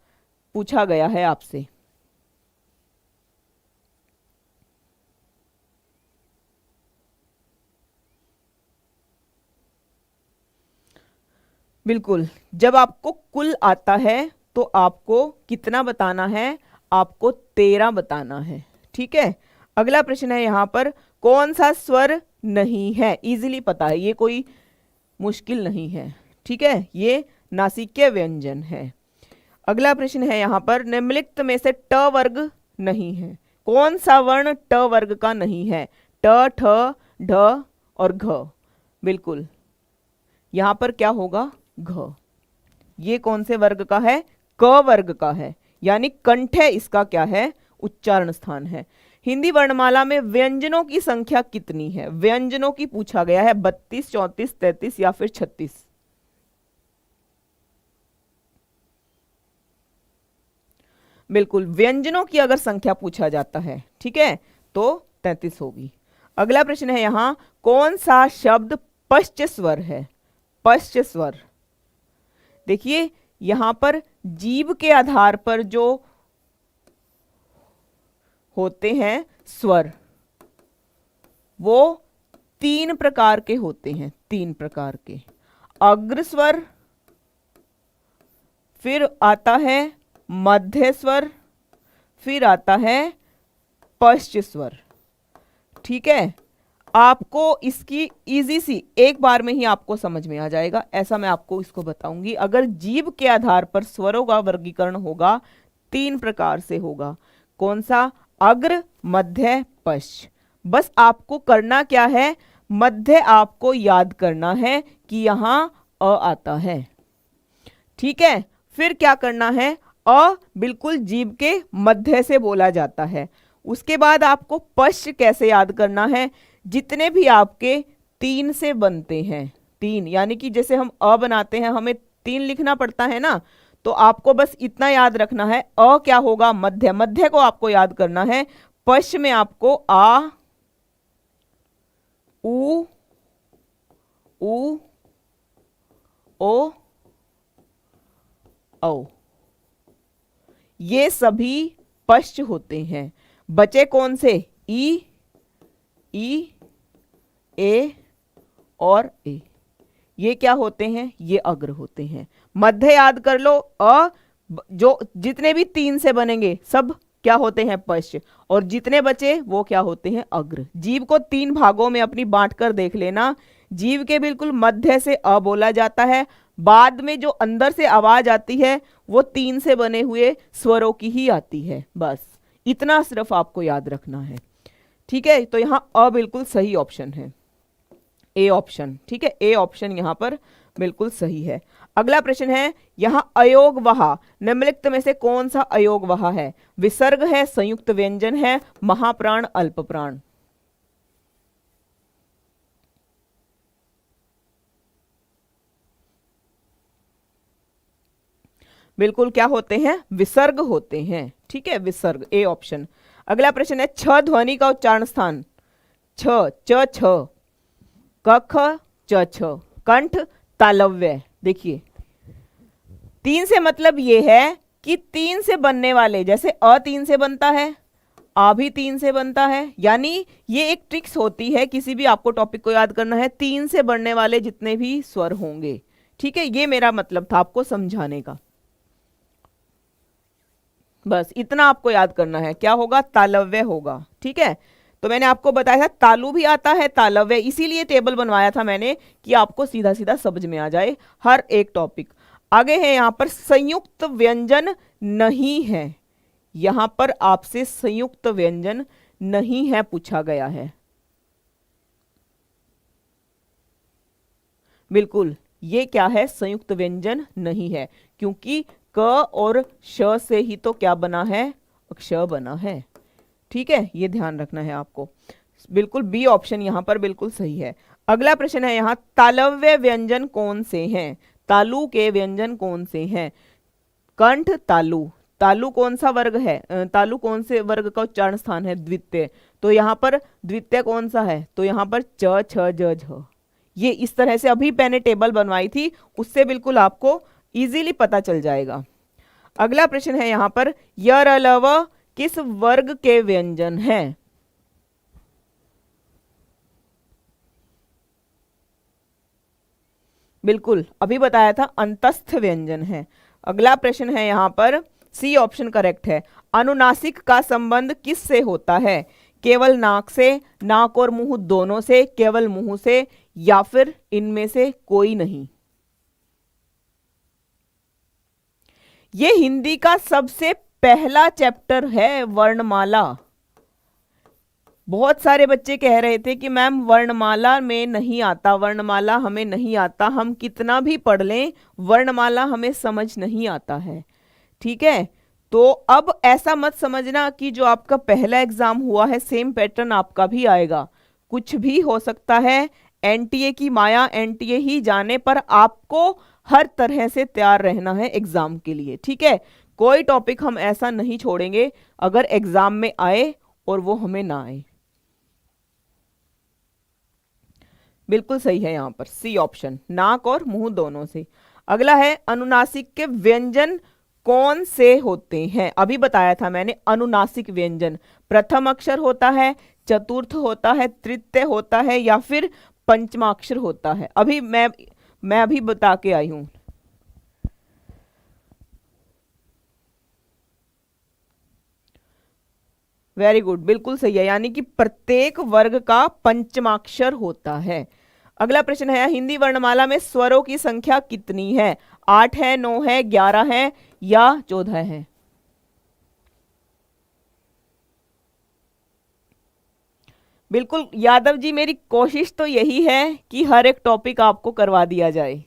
पूछा गया है आपसे। बिल्कुल, जब आपको कुल आता है तो आपको कितना बताना है, आपको 13 बताना है। ठीक है, अगला प्रश्न है यहाँ पर, कौन सा स्वर नहीं है? इजीली पता है, ये कोई मुश्किल नहीं है। ठीक है, ये नासिक्य व्यंजन है। अगला प्रश्न है यहाँ पर, निम्नलिखित में से ट वर्ग नहीं है। कौन सा वर्ण ट वर्ग का नहीं है? ट, ठ, ढ और घ। बिल्कुल, यहाँ पर क्या होगा, घ। ये कौन से वर्ग का है? क वर्ग का है, यानी कंठ इसका क्या है, उच्चारण स्थान है। हिंदी वर्णमाला में व्यंजनों की संख्या कितनी है? व्यंजनों की पूछा गया है, 32, 34, 33 या फिर 36? बिल्कुल, व्यंजनों की अगर संख्या पूछा जाता है, ठीक है, तो 33 होगी। अगला प्रश्न है यहां, कौन सा शब्द पश्च स्वर है? पश्च स्वर, देखिए यहां पर जीभ के आधार पर जो होते हैं स्वर, वो 3 प्रकार के होते हैं, 3 प्रकार के। अग्र स्वर, फिर आता है मध्य स्वर, फिर आता है पश्च स्वर। ठीक है, आपको इसकी इजी सी एक बार में ही आपको समझ में आ जाएगा, ऐसा मैं आपको इसको बताऊंगी। अगर जीभ के आधार पर स्वरों का वर्गीकरण होगा 3 प्रकार से होगा। कौन सा? अग्र, मध्य, पश्च। बस आपको करना क्या है, मध्य आपको याद करना है कि यहां अ आता है। ठीक है, फिर क्या करना है, अ बिल्कुल जीभ के मध्य से बोला जाता है। उसके बाद आपको पश्च कैसे याद करना है, जितने भी आपके 3 से बनते हैं, 3 यानी कि जैसे हम अ बनाते हैं हमें 3 लिखना पड़ता है ना, तो आपको बस इतना याद रखना है, अ क्या होगा, मध्य, मध्य को आपको याद करना है। पश्च में आपको आ, उ, उ, ओ, औ, ये सभी पश्च होते हैं। बचे कौन से? ई, ई, ए और ए, ये क्या होते हैं? ये अग्र होते हैं। मध्य याद कर लो, जो जितने भी 3 से बनेंगे सब क्या होते हैं? पश्च। और जितने बचे वो क्या होते हैं? अग्र। जीव को 3 भागों में अपनी बांट कर देख लेना। जीव के बिल्कुल मध्य से अ बोला जाता है, बाद में जो अंदर से आवाज आती है वो 3 से बने हुए स्वरों की ही आती है। बस इतना सिर्फ आपको याद रखना है। ठीक है, तो यहां अ बिल्कुल सही ऑप्शन है, ए ऑप्शन। ठीक है, ए ऑप्शन यहां पर बिल्कुल सही है। अगला प्रश्न है, यहां अयोगवह निम्नलिखित में से कौन सा अयोगवह है? विसर्ग है, संयुक्त व्यंजन है, महाप्राण, अल्पप्राण। बिल्कुल क्या होते हैं? विसर्ग होते हैं। ठीक है, विसर्ग, ए ऑप्शन। अगला प्रश्न है, छ ध्वनि का उच्चारण स्थान। छ, च, छ, क, ख, च, छ, कंठ, तालव्य। देखिए 3 से मतलब ये है कि 3 से बनने वाले, जैसे अ 3 से बनता है, आ भी 3 से बनता है, यानी ये एक ट्रिक्स होती है, किसी भी आपको टॉपिक को याद करना है 3 से बनने वाले जितने भी स्वर होंगे। ठीक है, ये मेरा मतलब था आपको समझाने का। बस इतना आपको याद करना है, क्या होगा? तालव्य होगा। ठीक है, तो मैंने आपको बताया था तालु भी आता है, तालव्य, इसीलिए टेबल बनवाया था मैंने कि आपको सीधा सीधा समझ में आ जाए हर एक टॉपिक। आगे है यहां पर संयुक्त व्यंजन नहीं है, यहां पर आपसे संयुक्त व्यंजन नहीं है पूछा गया है। बिल्कुल, ये क्या है? संयुक्त व्यंजन नहीं है, क्योंकि क और श से ही तो क्या बना है? क्ष बना है। ठीक है, ये ध्यान रखना है आपको। बिल्कुल बी ऑप्शन यहां पर बिल्कुल सही है। अगला प्रश्न है, यहां तालव्य व्यंजन कौन से हैं? तालु के व्यंजन कौन से हैं? कंठ, तालु। तालु कौन सा वर्ग है? तालु कौन से वर्ग का उच्चारण स्थान है? द्वितीय। तो यहां पर द्वितीय कौन सा है? तो यहां पर च, छ, ज, झ। ये इस तरह से अभी मैंने टेबल बनवाई थी, उससे बिल्कुल आपको इजीली पता चल जाएगा। अगला प्रश्न है यहां पर, य, र, ल, व किस वर्ग के व्यंजन हैं? बिल्कुल अभी बताया था, अंतस्थ व्यंजन है। अगला प्रश्न है यहां पर, सी ऑप्शन करेक्ट है। अनुनासिक का संबंध किस से होता है? केवल नाक से, नाक और मुंह दोनों से, केवल मुंह से, या फिर इनमें से कोई नहीं? ये हिंदी का सबसे पहला चैप्टर है, वर्णमाला। बहुत सारे बच्चे कह रहे थे कि मैम वर्णमाला में नहीं आता, वर्णमाला हमें नहीं आता, हम कितना भी पढ़ लें वर्णमाला हमें समझ नहीं आता है। ठीक है, तो अब ऐसा मत समझना कि जो आपका पहला एग्जाम हुआ है सेम पैटर्न आपका भी आएगा, कुछ भी हो सकता है। एनटीए की माया एनटीए ही जाने, पर आपको हर तरह से तैयार रहना है एग्जाम के लिए। ठीक है, कोई टॉपिक हम ऐसा नहीं छोड़ेंगे अगर एग्जाम में आए और वो हमें ना आए। बिल्कुल सही है यहां पर सी ऑप्शन, नाक और मुंह दोनों से। अगला है, अनुनासिक के व्यंजन कौन से होते हैं? अभी बताया था मैंने, अनुनासिक व्यंजन प्रथम अक्षर होता है, चतुर्थ होता है, तृतीय होता है, या फिर पंचमाक्षर होता है। अभी मैं अभी बता के आई हूं। वेरी गुड, बिल्कुल सही है, यानी कि प्रत्येक वर्ग का पंचमाक्षर होता है। अगला प्रश्न है, हिंदी वर्णमाला में स्वरों की संख्या कितनी है? 8 है, 9 है, 11 है या 14 है? बिल्कुल यादव जी, मेरी कोशिश तो यही है कि हर एक टॉपिक आपको करवा दिया जाए।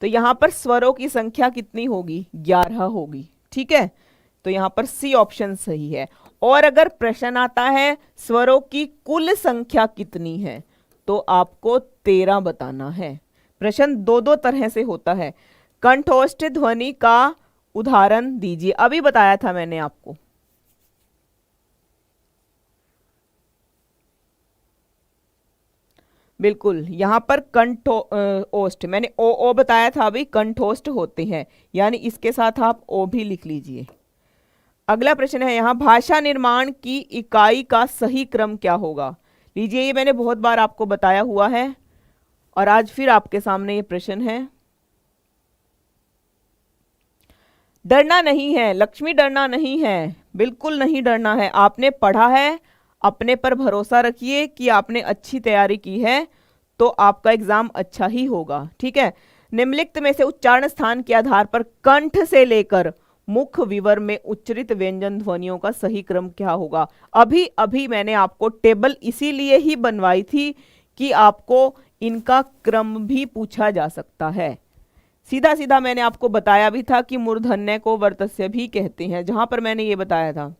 तो यहां पर स्वरों की संख्या कितनी होगी? 11 होगी। ठीक है, तो यहां पर सी ऑप्शन सही है। और अगर प्रश्न आता है स्वरों की कुल संख्या कितनी है, तो आपको 13 बताना है। प्रश्न दो दो तरह से होता है। कंठोष्ठ ध्वनि का उदाहरण दीजिए, अभी बताया था मैंने आपको। बिल्कुल, यहां पर कंठोष्ठ मैंने ओ बताया था अभी, कंठोष्ठ होते हैं, यानी इसके साथ आप ओ भी लिख लीजिए। अगला प्रश्न है यहाँ, भाषा निर्माण की इकाई का सही क्रम क्या होगा? लीजिए, ये मैंने बहुत बार आपको बताया हुआ है और आज फिर आपके सामने ये प्रश्न है। डरना नहीं है लक्ष्मी, डरना नहीं है, बिल्कुल नहीं डरना है। आपने पढ़ा है, अपने पर भरोसा रखिए कि आपने अच्छी तैयारी की है तो आपका एग्जाम अच्छा ही होगा। ठीक है, निम्नलिखित में से उच्चारण स्थान के आधार पर कंठ से लेकर मुख विवर में उच्चरित व्यंजन ध्वनियों का सही क्रम क्या होगा? अभी अभी मैंने आपको टेबल इसीलिए ही बनवाई थी कि आपको इनका क्रम भी पूछा जा सकता है। सीधा सीधा मैंने आपको बताया भी था कि मूर्धन्य को वर्तस्य भी कहते हैं, जहां पर मैंने ये बताया था।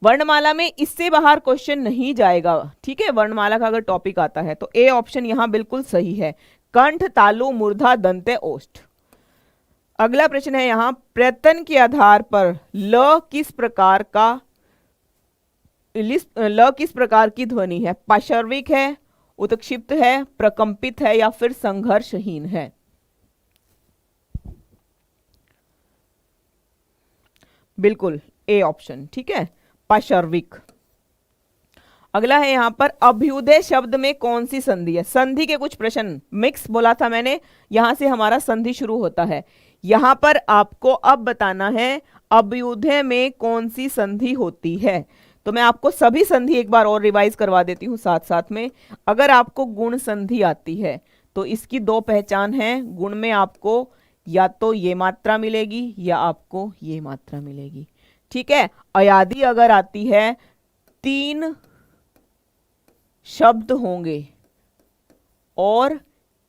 वर्णमाला में इससे बाहर क्वेश्चन नहीं जाएगा। ठीक है, वर्णमाला का अगर टॉपिक आता है तो ए ऑप्शन यहां बिल्कुल सही है, कंठ, तालु, मूर्धा, दंते, ओष्ठ। अगला प्रश्न है यहां, प्रयत्न के आधार पर ल किस प्रकार की ध्वनि है? पाशर्विक है, उत्क्षिप्त है, प्रकंपित है या फिर संघर्षहीन है? बिल्कुल ए ऑप्शन, ठीक है, पाशर्विक। अगला है यहां पर, अभ्युदय शब्द में कौन सी संधि है? संधि के कुछ प्रश्न मिक्स बोला था मैंने, यहां से हमारा संधि शुरू होता है। यहां पर आपको अब बताना है अभ्युदय में कौन सी संधि होती है। तो मैं आपको सभी संधि एक बार और रिवाइज करवा देती हूं साथ साथ में। अगर आपको गुण संधि आती है तो इसकी दो पहचान है, गुण में आपको या तो ये मात्रा मिलेगी या आपको ये मात्रा मिलेगी। ठीक है, अयादि अगर आती है, 3 शब्द होंगे और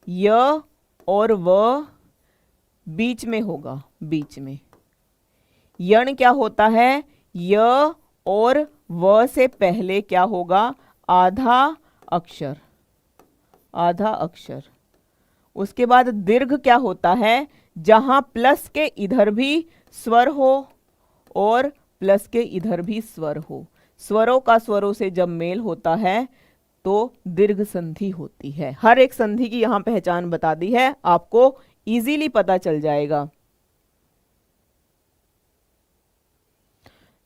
य और व बीच में होगा, बीच में। यण क्या होता है? य और व से पहले क्या होगा? आधा अक्षर, आधा अक्षर। उसके बाद दीर्घ क्या होता है? जहां प्लस के इधर भी स्वर हो और प्लस के इधर भी स्वर हो। स्वरों का स्वरों से जब मेल होता है तो दीर्घ संधि होती है। हर एक संधि की यहां पहचान बता दी है, आपको इजीली पता चल जाएगा।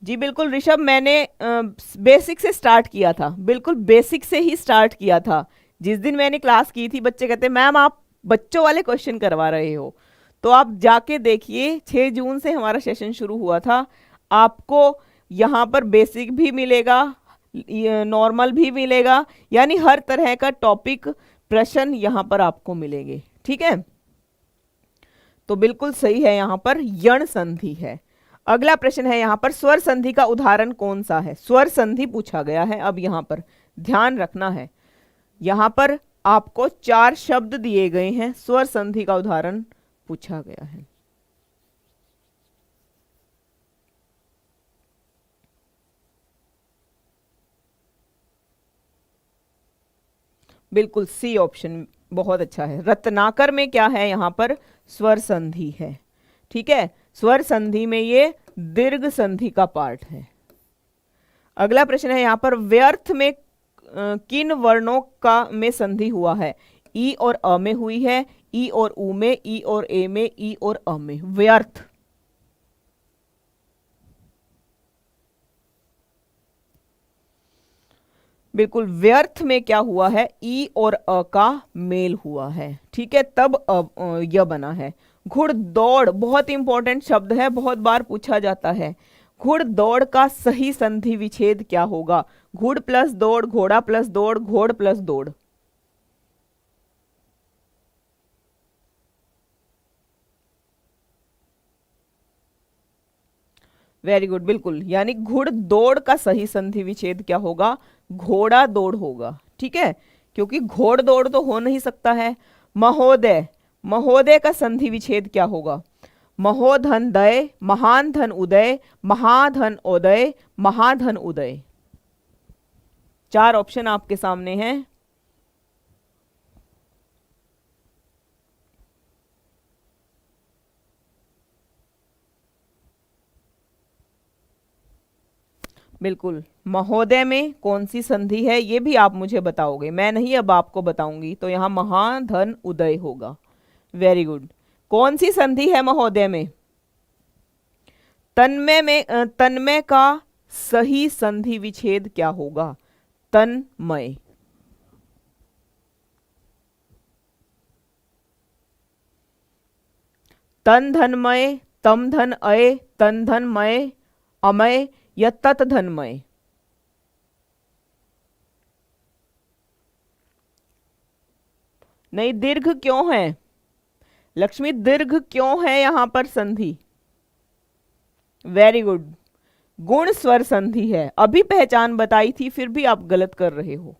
जी बिल्कुल ऋषभ, मैंने बेसिक से स्टार्ट किया था, बिल्कुल बेसिक से ही स्टार्ट किया था। जिस दिन मैंने क्लास की थी बच्चे कहते मैम आप बच्चों वाले क्वेश्चन करवा रहे हो, तो आप जाके देखिए 6 जून से हमारा सेशन शुरू हुआ था। आपको यहाँ पर बेसिक भी मिलेगा, नॉर्मल भी मिलेगा, यानी हर तरह का टॉपिक प्रश्न यहाँ पर आपको मिलेंगे। ठीक है, तो बिल्कुल सही है, यहाँ पर यण संधि है। अगला प्रश्न है यहाँ पर, स्वर संधि का उदाहरण कौन सा है? स्वर संधि पूछा गया है। अब यहाँ पर ध्यान रखना है, यहाँ पर आपको 4 शब्द दिए गए हैं, स्वर संधि का उदाहरण पूछा गया है। बिल्कुल सी ऑप्शन बहुत अच्छा है। रत्नाकर में क्या है? यहाँ पर स्वर संधि है। ठीक है, स्वर संधि में ये दीर्घ संधि का पार्ट है। अगला प्रश्न है यहाँ पर, व्यर्थ में किन वर्णों का में संधि हुआ है? ई और अ में हुई है, ई और उ में, ई और ए में, ई और अ में। व्यर्थ, बिल्कुल व्यर्थ में क्या हुआ है? ई और अ का मेल हुआ है। ठीक है, तब य बना है। घुड़दौड़ बहुत इंपॉर्टेंट शब्द है, बहुत बार पूछा जाता है। घुड़दौड़ का सही संधि विच्छेद क्या होगा? घुड़ प्लस दौड़, घोड़ा प्लस दौड़, घोड़ प्लस दौड़। वेरी गुड, बिल्कुल, यानी घुड़ दौड़ का सही संधि विच्छेद क्या होगा? घोड़ा दौड़ होगा। ठीक है, क्योंकि घोड़ दौड़ तो हो नहीं सकता है। महोदय, महोदय का संधि विच्छेद क्या होगा? महोधन दय, महान धन उदय, महाधन उदय, महाधन उदय। 4 ऑप्शन आपके सामने हैं। बिल्कुल, महोदय में कौन सी संधि है ये भी आप मुझे बताओगे, मैं नहीं अब आपको बताऊंगी। तो यहां महाधन उदय होगा। Very good. कौन सी संधि है महोदय में? तन्मय का सही संधि विच्छेद क्या होगा? तन्मय। तन धनमय, तम धन अय, तन धनमय, अमय या तत धनमय? नहीं, दीर्घ क्यों है लक्ष्मी? दीर्घ क्यों है यहां पर संधि? वेरी गुड, गुण स्वर संधि है। अभी पहचान बताई थी, फिर भी आप गलत कर रहे हो।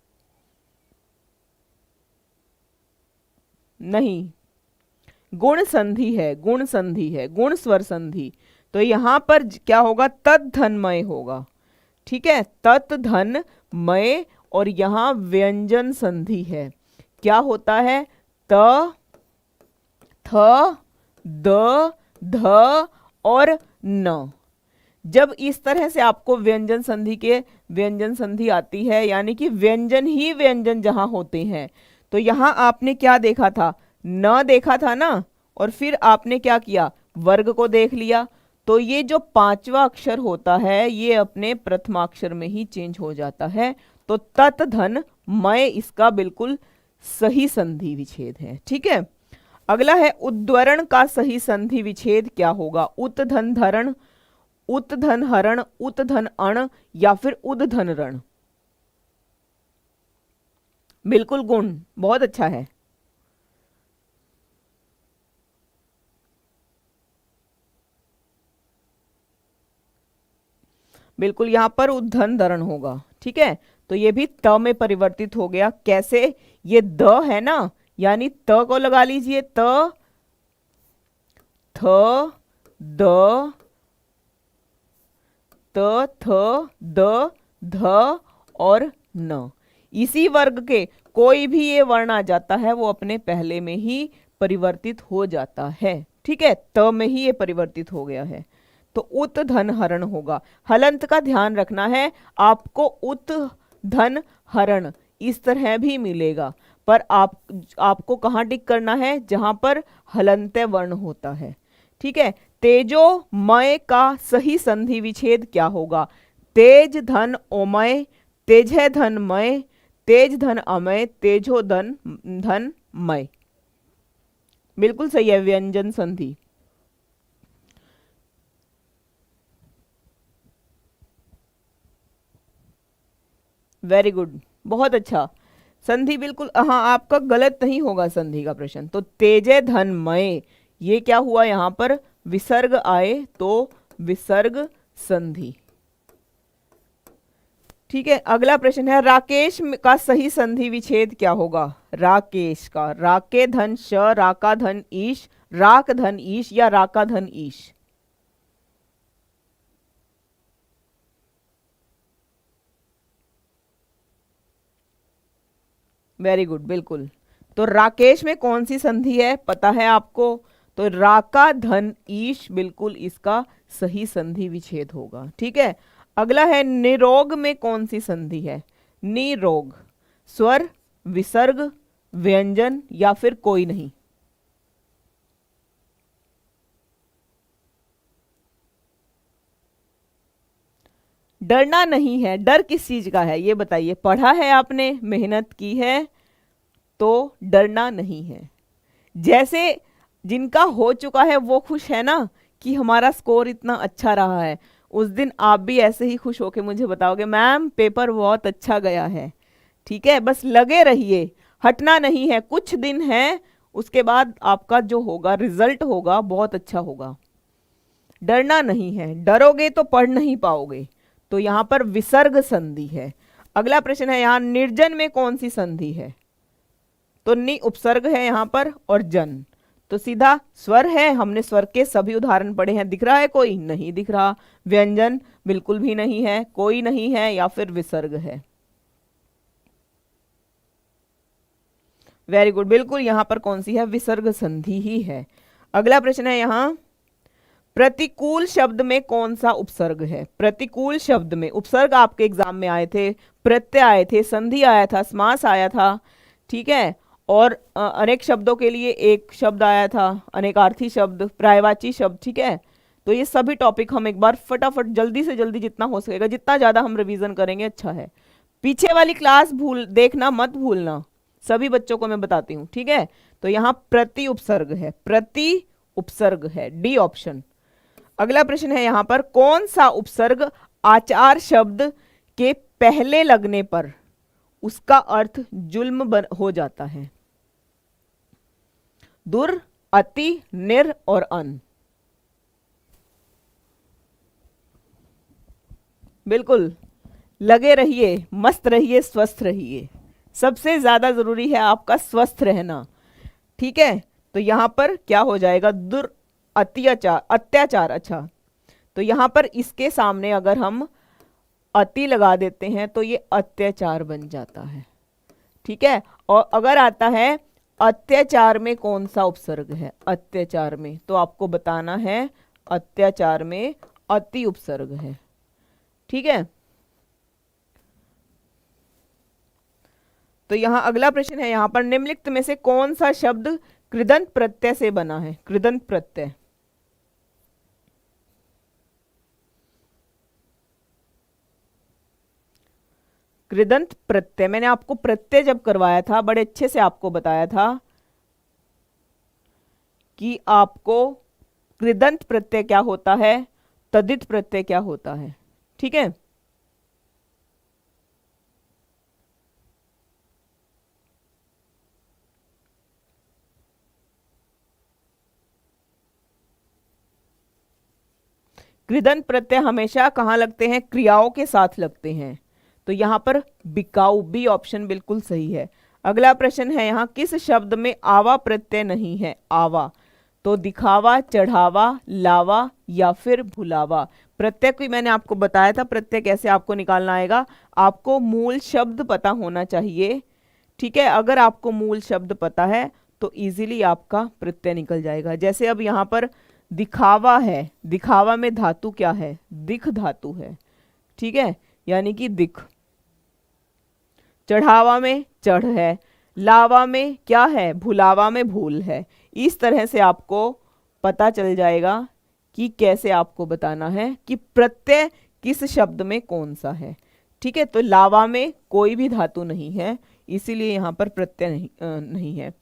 नहीं, गुण संधि है, गुण संधि है, गुण स्वर संधि। तो यहां पर क्या होगा? तत् धनमय होगा। ठीक है, तत् धन मय, और यहां व्यंजन संधि है। क्या होता है? त, थ, द, ध और न। जब इस तरह से आपको व्यंजन संधि आती है, यानी कि व्यंजन ही व्यंजन जहां होते हैं, तो यहां आपने क्या देखा था? न देखा था ना, और फिर आपने क्या किया? वर्ग को देख लिया। तो ये जो 5वां अक्षर होता है ये अपने प्रथमाक्षर में ही चेंज हो जाता है। तो तत् धन मय इसका बिल्कुल सही संधि विच्छेद है। ठीक है, अगला है उद्वरण का सही संधि विच्छेद क्या होगा? उत धन धरण, उत धन हरण, उत धन अण या फिर उद धन रण? बिल्कुल गुण, बहुत अच्छा है। बिल्कुल, यहां पर उद्धन धरण होगा। ठीक है, तो ये भी त में परिवर्तित हो गया। कैसे? ये द है ना, यानी त को लगा लीजिए। त, थ, द, त, थ, द, ध और न। इसी वर्ग के कोई भी ये वर्ण आ जाता है वो अपने पहले में ही परिवर्तित हो जाता है। ठीक है, त में ही ये परिवर्तित हो गया है। तो उत धन हरण होगा। हलंत का ध्यान रखना है, आपको उत धन हरण इस तरह भी मिलेगा, पर आपको कहाँ टिक करना है? जहां पर हलंत वर्ण होता है। ठीक है, तेजो मय का सही संधि विच्छेद क्या होगा? तेज धन ओमय, तेजह धन मय, तेज धन अमय, तेजो धन धन मय। बिल्कुल सही है, व्यंजन संधि। वेरी गुड, बहुत अच्छा। संधि बिल्कुल, हाँ, आपका गलत नहीं होगा संधि का प्रश्न। तो तेजे धन मय, ये क्या हुआ? यहां पर विसर्ग आए तो विसर्ग संधि। ठीक है, अगला प्रश्न है राकेश का सही संधि विच्छेद क्या होगा? राकेश का, राके धन श, राका धन ईश, राक धन ईश या राका धन ईश? वेरी गुड, बिल्कुल। तो राकेश में कौन सी संधि है, पता है आपको? तो राका धन ईश बिल्कुल इसका सही संधि विच्छेद होगा। ठीक है, अगला है निरोग में कौन सी संधि है? निरोग, स्वर, विसर्ग, व्यंजन या फिर कोई नहीं? डरना नहीं है। डर किस चीज का है ये बताइए? पढ़ा है आपने, मेहनत की है, तो डरना नहीं है। जैसे जिनका हो चुका है वो खुश है ना कि हमारा स्कोर इतना अच्छा रहा है, उस दिन आप भी ऐसे ही खुश होके मुझे बताओगे मैम पेपर बहुत अच्छा गया है। ठीक है, बस लगे रहिए, हटना नहीं है, कुछ दिन है, उसके बाद आपका जो होगा रिजल्ट होगा बहुत अच्छा होगा। डरना नहीं है, डरोगे तो पढ़ नहीं पाओगे। तो यहां पर विसर्ग संधि है। अगला प्रश्न है, यहां निर्जन में कौन सी संधि है? तो नि उपसर्ग है यहां पर और जन, तो सीधा स्वर है। हमने स्वर के सभी उदाहरण पढ़े हैं। दिख रहा है कोई? नहीं दिख रहा। व्यंजन बिल्कुल भी नहीं है, कोई नहीं है, या फिर विसर्ग है। वेरी गुड, बिल्कुल यहां पर कौन सी है? विसर्ग संधि ही है। अगला प्रश्न है, यहां प्रतिकूल शब्द में कौन सा उपसर्ग है? प्रतिकूल शब्द में उपसर्ग आपके एग्जाम में आए थे, प्रत्यय आए थे, संधि आया था, समास आया था, ठीक है, और अनेक शब्दों के लिए एक शब्द आया था, अनेकार्थी शब्द, पर्यायवाची शब्द, ठीक है। तो ये सभी टॉपिक हम एक बार फटाफट जल्दी से जल्दी जितना हो सकेगा, जितना ज्यादा हम रिवीजन करेंगे अच्छा है। पीछे वाली क्लास देखना मत भूलना, सभी बच्चों को मैं बताती हूँ, ठीक है। तो यहाँ प्रति उपसर्ग है, प्रति उपसर्ग है, डी ऑप्शन। अगला प्रश्न है, यहां पर कौन सा उपसर्ग आचार शब्द के पहले लगने पर उसका अर्थ जुल्म हो जाता है? दुर, अति, निर और अन। बिल्कुल लगे रहिए, मस्त रहिए, स्वस्थ रहिए। सबसे ज्यादा जरूरी है आपका स्वस्थ रहना, ठीक है। तो यहां पर क्या हो जाएगा? दुर अत्याचार, अत्याचार। अच्छा, तो यहां पर इसके सामने अगर हम अति लगा देते हैं तो ये अत्याचार बन जाता है, ठीक है। और अगर आता है अत्याचार में कौन सा उपसर्ग है? अत्याचार में तो आपको बताना है अत्याचार में अति उपसर्ग है, ठीक है। तो यहां अगला प्रश्न है, यहां पर निम्नलिखित में से कौन सा शब्द कृदंत प्रत्यय से बना है? कृदंत प्रत्यय, कृदंत प्रत्यय। मैंने आपको प्रत्यय जब करवाया था बड़े अच्छे से आपको बताया था कि आपको कृदंत प्रत्यय क्या होता है, तदित प्रत्यय क्या होता है, ठीक है। कृदंत प्रत्यय हमेशा कहां लगते हैं? क्रियाओं के साथ लगते हैं। तो यहां पर बिकाऊ, बी ऑप्शन बिल्कुल सही है। अगला प्रश्न है, यहां किस शब्द में आवा प्रत्यय नहीं है? आवा, तो दिखावा, चढ़ावा, लावा या फिर भुलावा। प्रत्यय को मैंने आपको बताया था, प्रत्यय कैसे आपको निकालना आएगा। आपको मूल शब्द पता होना चाहिए, ठीक है। अगर आपको मूल शब्द पता है तो इजीली आपका प्रत्यय निकल जाएगा। जैसे अब यहाँ पर दिखावा है, दिखावा में धातु क्या है? दिख धातु है, ठीक है, यानी कि दिख। चढ़ावा में चढ़ है, लावा में क्या है? भुलावा में भूल है। इस तरह से आपको पता चल जाएगा कि कैसे आपको बताना है कि प्रत्यय किस शब्द में कौन सा है, ठीक है। तो लावा में कोई भी धातु नहीं है, इसीलिए यहां पर प्रत्यय नहीं है।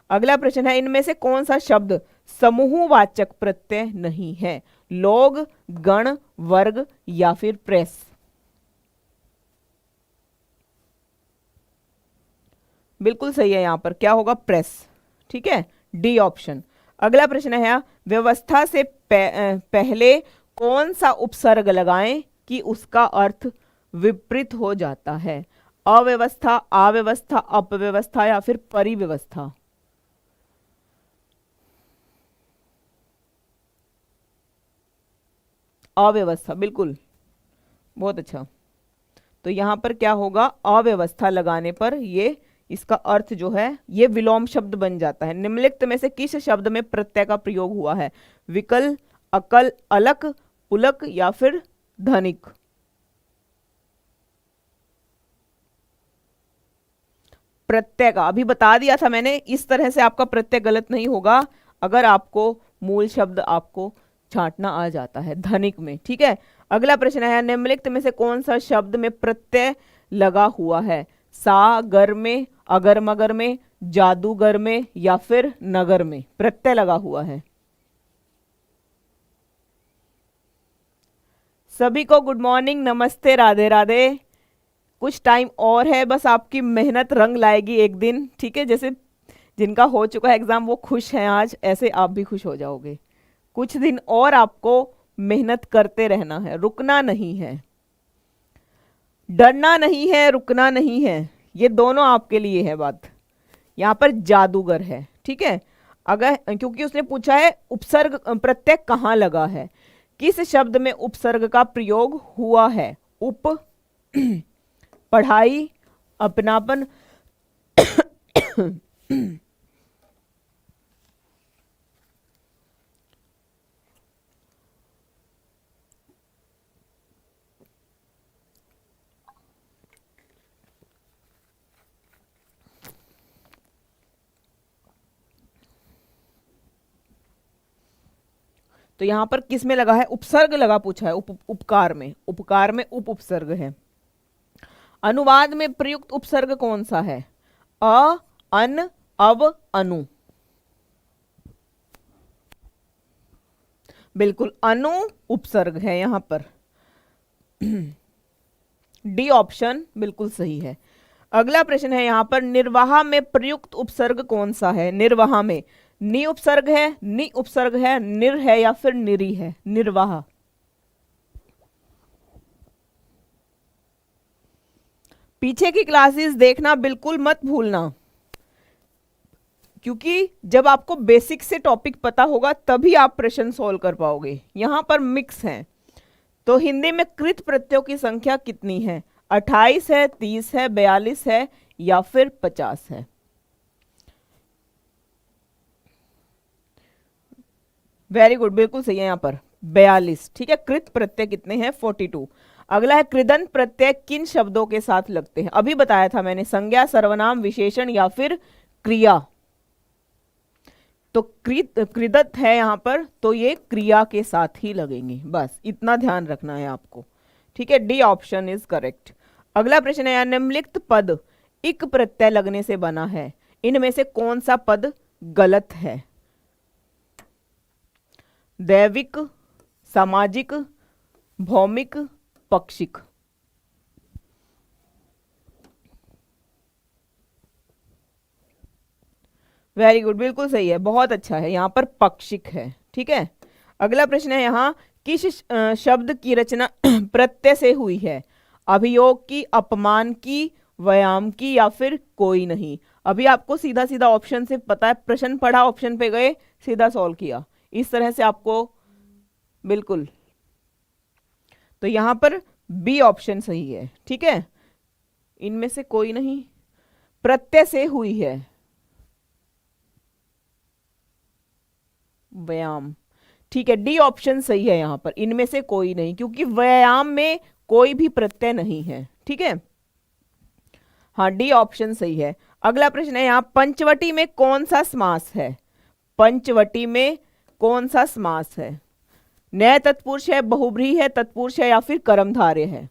अगला प्रश्न है, इनमें से कौन सा शब्द समूहवाचक प्रत्यय नहीं है? लोग, गण, वर्ग या फिर प्रेस। बिल्कुल सही है, यहां पर क्या होगा? प्रेस, ठीक है, डी ऑप्शन। अगला प्रश्न है, व्यवस्था से पहले कौन सा उपसर्ग लगाएं कि उसका अर्थ विपरीत हो जाता है? अव्यवस्था, अव्यवस्था, अपव्यवस्था या फिर परिव्यवस्था। अव्यवस्था, बिल्कुल, बहुत अच्छा। तो यहां पर क्या होगा? अव्यवस्था लगाने पर ये इसका अर्थ जो है ये विलोम शब्द बन जाता है। निम्नलिखित में से किस शब्द में प्रत्यय का प्रयोग हुआ है? विकल, अकल, अलक, पुलक या फिर धनिक। प्रत्यय का अभी बता दिया था मैंने, इस तरह से आपका प्रत्यय गलत नहीं होगा अगर आपको मूल शब्द आपको छांटना आ जाता है धनिक में, ठीक है। अगला प्रश्न है, निम्नलिखित में से कौन सा शब्द में प्रत्यय लगा हुआ है? सा, गर में, अगर मगर में, जादूगर में या फिर नगर में प्रत्यय लगा हुआ है। सभी को गुड मॉर्निंग, नमस्ते, राधे राधे। कुछ टाइम और है, बस आपकी मेहनत रंग लाएगी एक दिन, ठीक है। जैसे जिनका हो चुका है एग्जाम वो खुश हैं आज, ऐसे आप भी खुश हो जाओगे। कुछ दिन और आपको मेहनत करते रहना है, रुकना नहीं है, डरना नहीं है, रुकना नहीं है, ये दोनों आपके लिए है बात। यहां पर जादूगर है, ठीक है। अगर क्योंकि उसने पूछा है उपसर्ग प्रत्यय कहाँ लगा है, किस शब्द में उपसर्ग का प्रयोग हुआ है। उप, पढ़ाई, अपनापन, तो यहां पर किस में लगा है, उपसर्ग लगा पूछा है, उपकार में, उपकार में उप उपसर्ग है। अनुवाद में प्रयुक्त उपसर्ग कौन सा है, अ, अन, अव, अनु। बिल्कुल अनु उपसर्ग है यहां पर। डी ऑप्शन बिल्कुल सही है। अगला प्रश्न है यहां पर, निर्वाह में प्रयुक्त उपसर्ग कौन सा है। निर्वाह में नि उपसर्ग है, नि उपसर्ग है, निर है या फिर निरी है। निर्वाह, पीछे की क्लासेस देखना बिल्कुल मत भूलना, क्योंकि जब आपको बेसिक से टॉपिक पता होगा तभी आप प्रश्न सॉल्व कर पाओगे। यहां पर मिक्स है। तो हिंदी में कृत प्रत्ययों की संख्या कितनी है, 28 है, 30 है, 42 है या फिर 50 है। वेरी गुड, बिल्कुल सही है यहां पर 42, ठीक है। कृत प्रत्यय कितने हैं, 42। अगला है, कृदंत प्रत्यय किन शब्दों के साथ लगते हैं। अभी बताया था मैंने, संज्ञा, सर्वनाम, विशेषण या फिर क्रिया। तो कृदंत है यहां पर, तो ये क्रिया के साथ ही लगेंगे, बस इतना ध्यान रखना है आपको, ठीक है। D option is correct. अगला प्रश्न है, निम्नलिखित पद इक प्रत्यय लगने से बना है, इनमें से कौन सा पद गलत है। दैविक, सामाजिक, भौमिक, पक्षिक। वेरी गुड, बिल्कुल सही है, बहुत अच्छा है, यहां पर पक्षिक है, ठीक है। अगला प्रश्न है यहां, किस शब्द की रचना प्रत्यय से हुई है। अभियोग की, अपमान की, व्यायाम की या फिर कोई नहीं। अभी आपको सीधा सीधा ऑप्शन से पता है, प्रश्न पढ़ा, ऑप्शन पे गए, सीधा सॉल्व किया, इस तरह से आपको, बिल्कुल। तो यहां पर बी ऑप्शन सही है, ठीक है। इनमें से कोई नहीं, प्रत्यय से हुई है, व्यायाम, ठीक है। डी ऑप्शन सही है यहां पर, इनमें से कोई नहीं, क्योंकि व्यायाम में कोई भी प्रत्यय नहीं है, ठीक है। हाँ, डी ऑप्शन सही है। अगला प्रश्न है यहां, पंचवटी में कौन सा समास है। पंचवटी में कौन सा समास है। नय तत्पुरुष है, बहुब्रीहि है, तत्पुरुष है या फिर कर्मधारय है।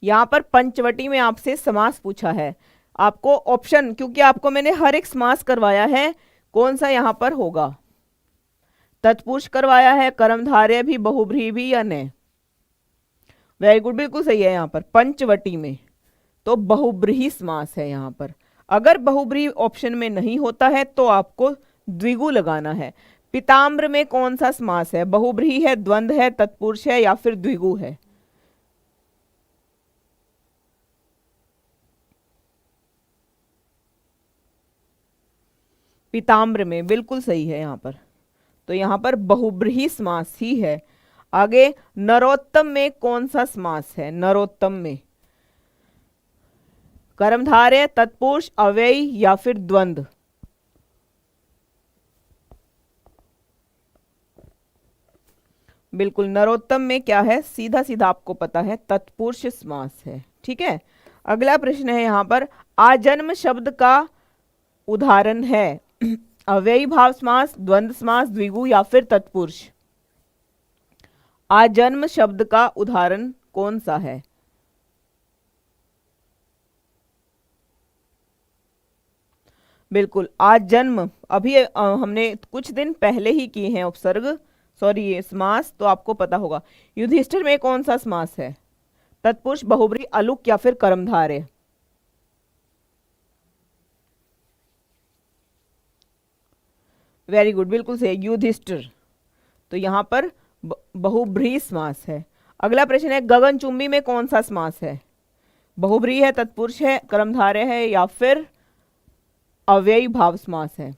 यहां पर पंचवटी में आपसे समास पूछा है, आपको ऑप्शन, क्योंकि आपको मैंने हर एक समास करवाया है, कौन सा यहां पर होगा। तत्पुरुष करवाया है, कर्मधारय भी, बहुब्रीहि भी या नय। वेरी गुड, बिल्कुल सही है। यहां पर पंचवटी में तो बहुब्रीहि समास है यहां पर। अगर बहुब्रीहि ऑप्शन में नहीं होता है तो आपको द्विगु लगाना है। पीताम्र में कौन सा समास है, बहुब्रीहि है, द्वंद्व है, तत्पुरुष है या फिर द्विगु है। पीताम्र में, बिल्कुल सही है यहां पर। तो यहां पर बहुब्रीहि समास ही है। आगे, नरोत्तम में कौन सा समास है। नरोत्तम में कर्मधारय, तत्पुरुष, अव्ययी या फिर द्वंद्व। बिल्कुल, नरोत्तम में क्या है, सीधा सीधा आपको पता है, तत्पुरुष समास है, ठीक है। अगला प्रश्न है यहां पर, आजन्म शब्द का उदाहरण है। अव्ययी भाव समास, द्वंद्व समास, द्विगु या फिर तत्पुरुष। आजन्म शब्द का उदाहरण कौन सा है? बिल्कुल, आजन्म अभी हमने कुछ दिन पहले ही किए हैं उपसर्ग, सॉरी ये समास, तो आपको पता होगा। युधिष्ठिर में कौन सा समास है? तत्पुरुष, बहुब्री, अलुक या फिर कर्मधारय? वेरी गुड, बिल्कुल सही, युधिष्ठिर। तो यहां पर बहुब्री समास है। अगला प्रश्न है, गगनचुंबी में कौन सा समास है? बहुब्री है, तत्पुरुष है, कर्मधारय है या फिर अव्ययी भाव समास है?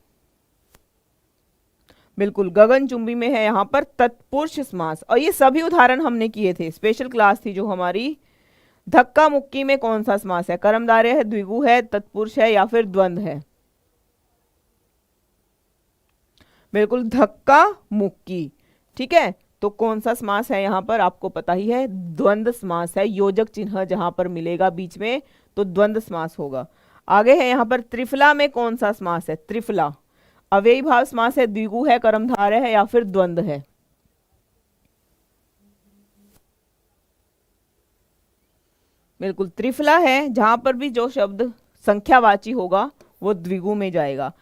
बिल्कुल, गगनचुंबी में है यहाँ पर तत्पुरुष समास। और ये सभी उदाहरण हमने किए थे, स्पेशल क्लास थी जो हमारी। धक्का मुक्की में कौन सा समास है? कर्मधारय है, द्विगु है, तत्पुरुष है या फिर द्वंद्व है? बिल्कुल, धक्का मुक्की। ठीक है, तो कौन सा समास है यहाँ पर? आपको पता ही है, द्वंद्व समास है। योजक चिन्ह जहां पर मिलेगा बीच में तो द्वंद्व समास होगा। आगे है यहाँ पर त्रिफला में कौन सा समास है? त्रिफला अव्ययी भाव समास है, द्विगु है, कर्मधारय है या फिर द्वंद्व है? बिल्कुल, त्रिफला है, जहां पर भी जो शब्द संख्यावाची होगा वो द्विगु में जाएगा।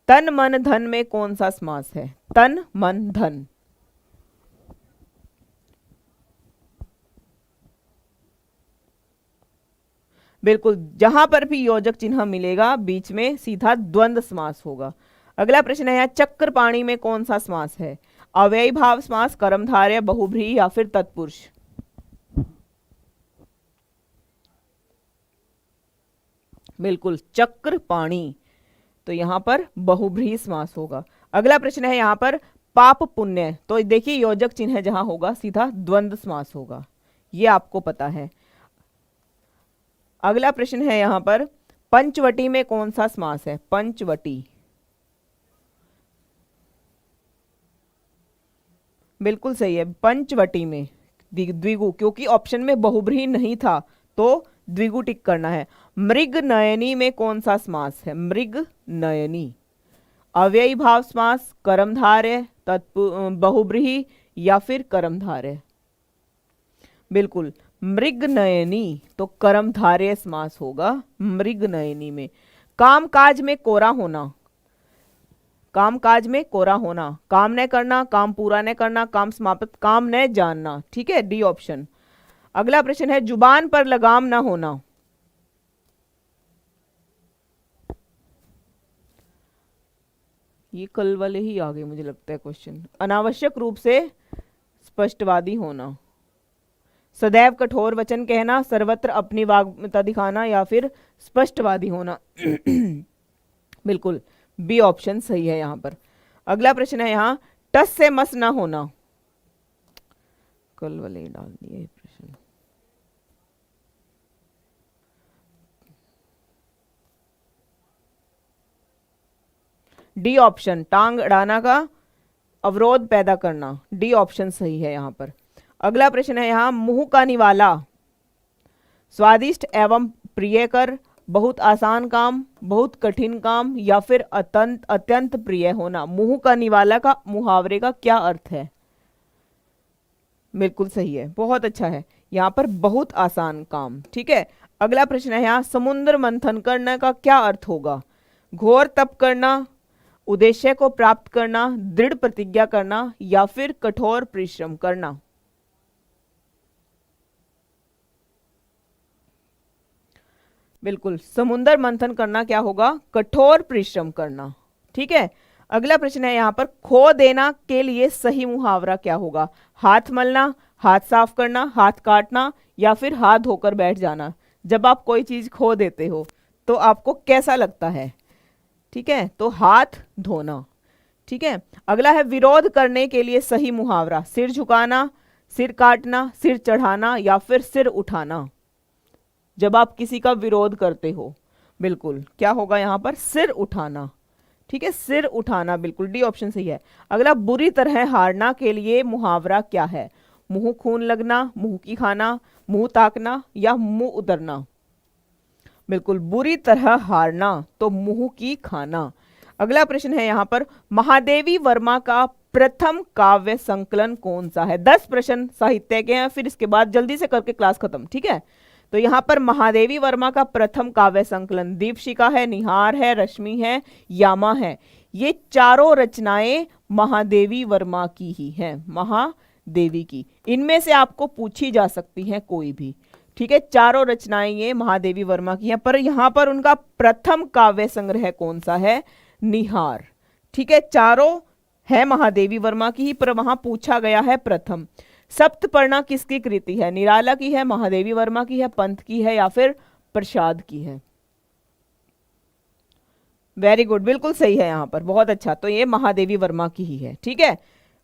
तन मन धन में कौन सा समास है? तन मन धन। बिल्कुल, जहां पर भी योजक चिन्ह मिलेगा बीच में सीधा द्वंद्व समास होगा। अगला प्रश्न है, चक्रपाणी में कौन सा समास है? अव्ययी भाव समास, कर्मधारय, बहुब्रीहि या फिर तत्पुरुष? बिल्कुल, चक्रपाणी, तो यहां पर बहुब्रीहि समास होगा। अगला प्रश्न है यहाँ पर पाप पुण्य, तो देखिए योजक चिन्ह जहां होगा सीधा द्वंद्व समास होगा, ये आपको पता है। अगला प्रश्न है यहाँ पर पंचवटी में कौन सा समास है? पंचवटी, बिल्कुल सही है, पंचवटी में द्विगु, क्योंकि ऑप्शन में बहुब्रीहि नहीं था तो द्विगु टिक करना है। मृग नयनी में कौन सा समास है? मृग नयनी अव्ययी भाव समास, कर्मधारय, बहुब्रीहि या फिर कर्मधारय? बिल्कुल, मृग नयनी, तो कर्मधारय समास होगा मृग नयनी में। कामकाज में कोरा होना, कामकाज में कोरा होना, काम न करना, काम पूरा न करना, काम समाप्त, काम न जानना। ठीक है, डी ऑप्शन। अगला प्रश्न है जुबान पर लगाम ना होना, ये कल वाले ही आ गए मुझे लगता है क्वेश्चन। अनावश्यक रूप से स्पष्टवादी होना, सदैव कठोर वचन कहना, सर्वत्र अपनी वाग्मता दिखाना या फिर स्पष्टवादी होना? बिल्कुल, बी ऑप्शन सही है यहां पर। अगला प्रश्न है यहाँ टस से मस ना होना, कल वाले डाल दिए प्रश्न। डी ऑप्शन, टांग अड़ाना का अवरोध पैदा करना, डी ऑप्शन सही है यहां पर। अगला प्रश्न है यहाँ मुंह का निवाला, स्वादिष्ट एवं प्रियकर, बहुत आसान काम, बहुत कठिन काम या फिर अत्यंत प्रिय होना? मुंह का निवाला का मुहावरे का क्या अर्थ है? बिल्कुल सही है, बहुत अच्छा है, यहाँ पर बहुत आसान काम। ठीक है, अगला प्रश्न है यहाँ समुद्र मंथन करने का क्या अर्थ होगा? घोर तप करना, उद्देश्य को प्राप्त करना, दृढ़ प्रतिज्ञा करना या फिर कठोर परिश्रम करना? बिल्कुल, समुद्र मंथन करना क्या होगा? कठोर परिश्रम करना। ठीक है, अगला प्रश्न है यहाँ पर खो देना के लिए सही मुहावरा क्या होगा? हाथ मलना, हाथ साफ करना, हाथ काटना या फिर हाथ धोकर बैठ जाना? जब आप कोई चीज खो देते हो तो आपको कैसा लगता है? ठीक है, तो हाथ धोना। ठीक है, अगला है विरोध करने के लिए सही मुहावरा, सिर झुकाना, सिर काटना, सिर चढ़ाना या फिर सिर उठाना? जब आप किसी का विरोध करते हो, बिल्कुल क्या होगा यहाँ पर? सिर उठाना। ठीक है, सिर उठाना, बिल्कुल डी ऑप्शन सही है। अगला बुरी तरह हारना के लिए मुहावरा क्या है? मुंह खून लगना, मुंह की खाना, मुंह ताकना या मुंह उतरना? बिल्कुल, बुरी तरह हारना तो मुंह की खाना। अगला प्रश्न है यहाँ पर, महादेवी वर्मा का प्रथम काव्य संकलन कौन सा है? 10 प्रश्न साहित्य के हैं, फिर इसके बाद जल्दी से करके क्लास खत्म, ठीक है। तो यहाँ पर महादेवी वर्मा का प्रथम काव्य संकलन दीपशिखा है, निहार है, रश्मि है, यामा है। ये चारों रचनाएं महादेवी वर्मा की ही हैं, महादेवी की। इनमें से आपको पूछी जा सकती हैं कोई भी, ठीक है। चारों रचनाएं ये महादेवी वर्मा की हैं, पर यहाँ पर उनका प्रथम काव्य संग्रह कौन सा है? निहार, ठीक है। चारों है महादेवी वर्मा की ही, पर वहां पूछा गया है प्रथम। सप्तपर्णा किसकी कृति है? निराला की है, महादेवी वर्मा की है, पंत की है या फिर प्रसाद की है? वेरी गुड, बिल्कुल सही है यहाँ पर, बहुत अच्छा। तो ये महादेवी वर्मा की ही है, ठीक है।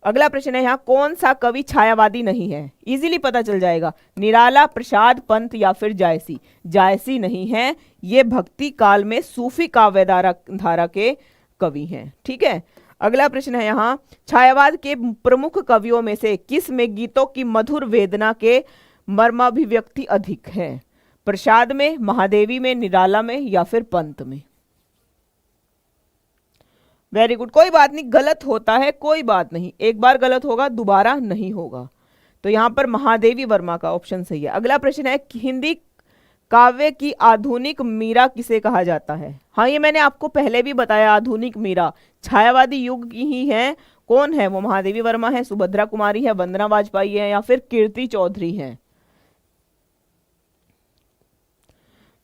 अगला प्रश्न है यहाँ, कौन सा कवि छायावादी नहीं है? इजीली पता चल जाएगा, निराला, प्रसाद, पंत या फिर जायसी। जायसी नहीं है, ये भक्ति काल में सूफी काव्य धारा के कवि हैं, ठीक है। अगला प्रश्न है यहाँ, छायावाद के प्रमुख कवियों में से किस में गीतों की मधुर वेदना के मर्माभिव्यक्ति अधिक है? प्रसाद में, महादेवी में, निराला में या फिर पंत में? वेरी गुड, कोई बात नहीं, गलत होता है कोई बात नहीं, एक बार गलत होगा दोबारा नहीं होगा। तो यहाँ पर महादेवी वर्मा का ऑप्शन सही है। अगला प्रश्न है, हिंदी काव्य की आधुनिक मीरा किसे कहा जाता है? हाँ, ये मैंने आपको पहले भी बताया, आधुनिक मीरा छायावादी युग की ही है। कौन है वो? महादेवी वर्मा है, सुभद्रा कुमारी है, वंदना वाजपेयी है या फिर कीर्ति चौधरी है?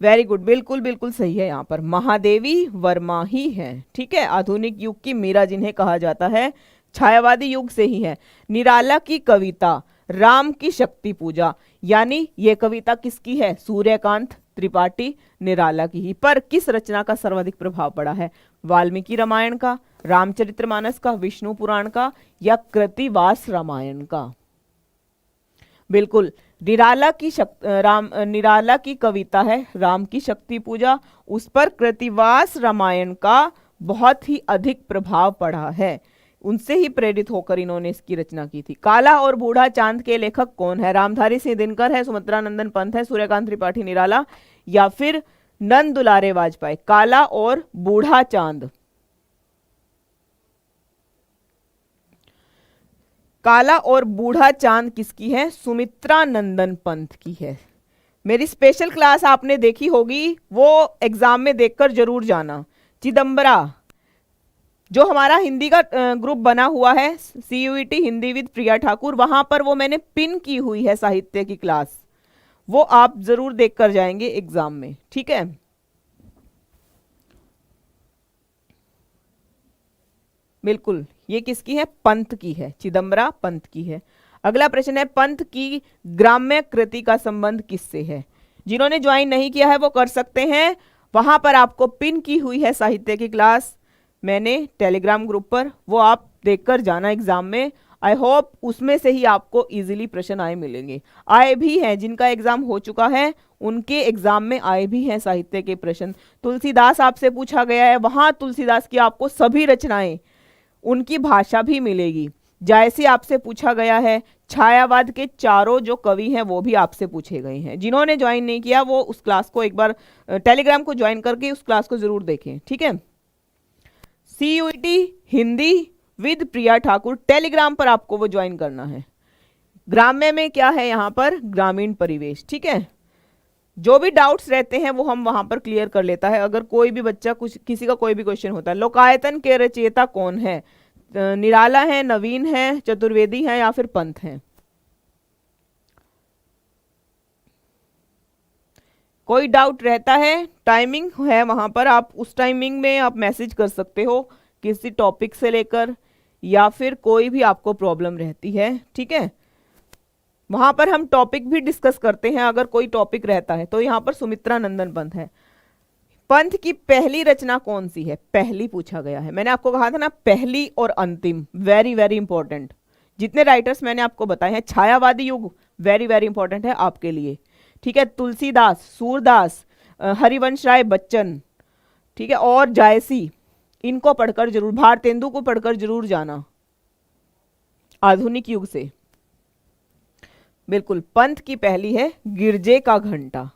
वेरी गुड, बिल्कुल बिल्कुल सही है, यहाँ पर महादेवी वर्मा ही है, ठीक है। आधुनिक युग की मीरा जिन्हें कहा जाता है, छायावादी युग से ही है। निराला की कविता राम की शक्ति पूजा, यानी ये कविता किसकी है? सूर्यकांत त्रिपाठी, निराला की ही। पर किस रचना का सर्वाधिक प्रभाव पड़ा है? वाल्मीकि रामायण का, रामचरितमानस का, विष्णु पुराण का या कृतिवास रामायण का? बिल्कुल, निराला की कविता है राम की शक्ति पूजा, उस पर कृतिवास रामायण का बहुत ही अधिक प्रभाव पड़ा है, उनसे ही प्रेरित होकर इन्होंने इसकी रचना की थी। काला और बूढ़ा चांद के लेखक कौन है? रामधारी सिंह दिनकर है, सुमित्रा नंदन पंत है, सूर्यकांत त्रिपाठी निराला या फिर नंद दुलारे वाजपेयी? काला और बूढ़ा चांद, काला और बूढ़ा चांद किसकी है? सुमित्रा नंदन पंत की है। मेरी स्पेशल क्लास आपने देखी होगी, वो एग्जाम में देखकर जरूर जाना। चिदम्बरा, जो हमारा हिंदी का ग्रुप बना हुआ है, CUET हिंदी विद प्रिया ठाकुर, वहां पर वो मैंने पिन की हुई है साहित्य की क्लास, वो आप जरूर देखकर जाएंगे एग्जाम में, ठीक है। बिल्कुल, ये किसकी है? पंत की है, चिदम्बरा पंत की है। अगला प्रश्न है, पंत की ग्राम्य कृति का संबंध किससे है? जिन्होंने ज्वाइन नहीं किया है वो कर सकते हैं, वहां पर आपको पिन की हुई है साहित्य की क्लास मैंने टेलीग्राम ग्रुप पर, वो आप देखकर जाना एग्जाम में। आई होप उसमें से ही आपको इजीली प्रश्न आए मिलेंगे। आए भी हैं, जिनका एग्जाम हो चुका है उनके एग्जाम में आए भी हैं साहित्य के प्रश्न। तुलसीदास आपसे पूछा गया है, वहां तुलसीदास की आपको सभी रचनाएं, उनकी भाषा भी मिलेगी। जायसी आपसे पूछा गया है, छायावाद के चारों जो कवि हैं वो भी आपसे पूछे गए हैं। जिन्होंने ज्वाइन नहीं किया वो उस क्लास को एक बार टेलीग्राम को ज्वाइन करके उस क्लास को जरूर देखें, ठीक है। CUET Hindi with Priya Thakur, Telegram पर आपको वो ज्वाइन करना है। ग्राम्य में क्या है? यहाँ पर ग्रामीण परिवेश, ठीक है। जो भी डाउट्स रहते हैं वो हम वहां पर क्लियर कर लेता है, अगर कोई भी बच्चा किसी का कोई भी क्वेश्चन होता है। लोकायतन के रचयिता कौन है? निराला है, नवीन है, चतुर्वेदी है या फिर पंत है? कोई डाउट रहता है, टाइमिंग है वहां पर, आप उस टाइमिंग में आप मैसेज कर सकते हो किसी टॉपिक से लेकर, या फिर कोई भी आपको प्रॉब्लम रहती है, ठीक है। वहां पर हम टॉपिक भी डिस्कस करते हैं अगर कोई टॉपिक रहता है। तो यहाँ पर सुमित्रा नंदन पंत है। पंत की पहली रचना कौन सी है? पहली पूछा गया है, मैंने आपको कहा था ना, पहली और अंतिम, वेरी वेरी इंपॉर्टेंट। जितने राइटर्स मैंने आपको बताए हैं, छायावादी युग वेरी वेरी इंपॉर्टेंट है आपके लिए, ठीक है। तुलसीदास, सूरदास, हरिवंश राय बच्चन, ठीक है, और जायसी, इनको पढ़कर जरूर, भारतेंदु को पढ़कर जरूर जाना आधुनिक युग से। बिल्कुल, पंत की पहली है गिरजे का घंटा।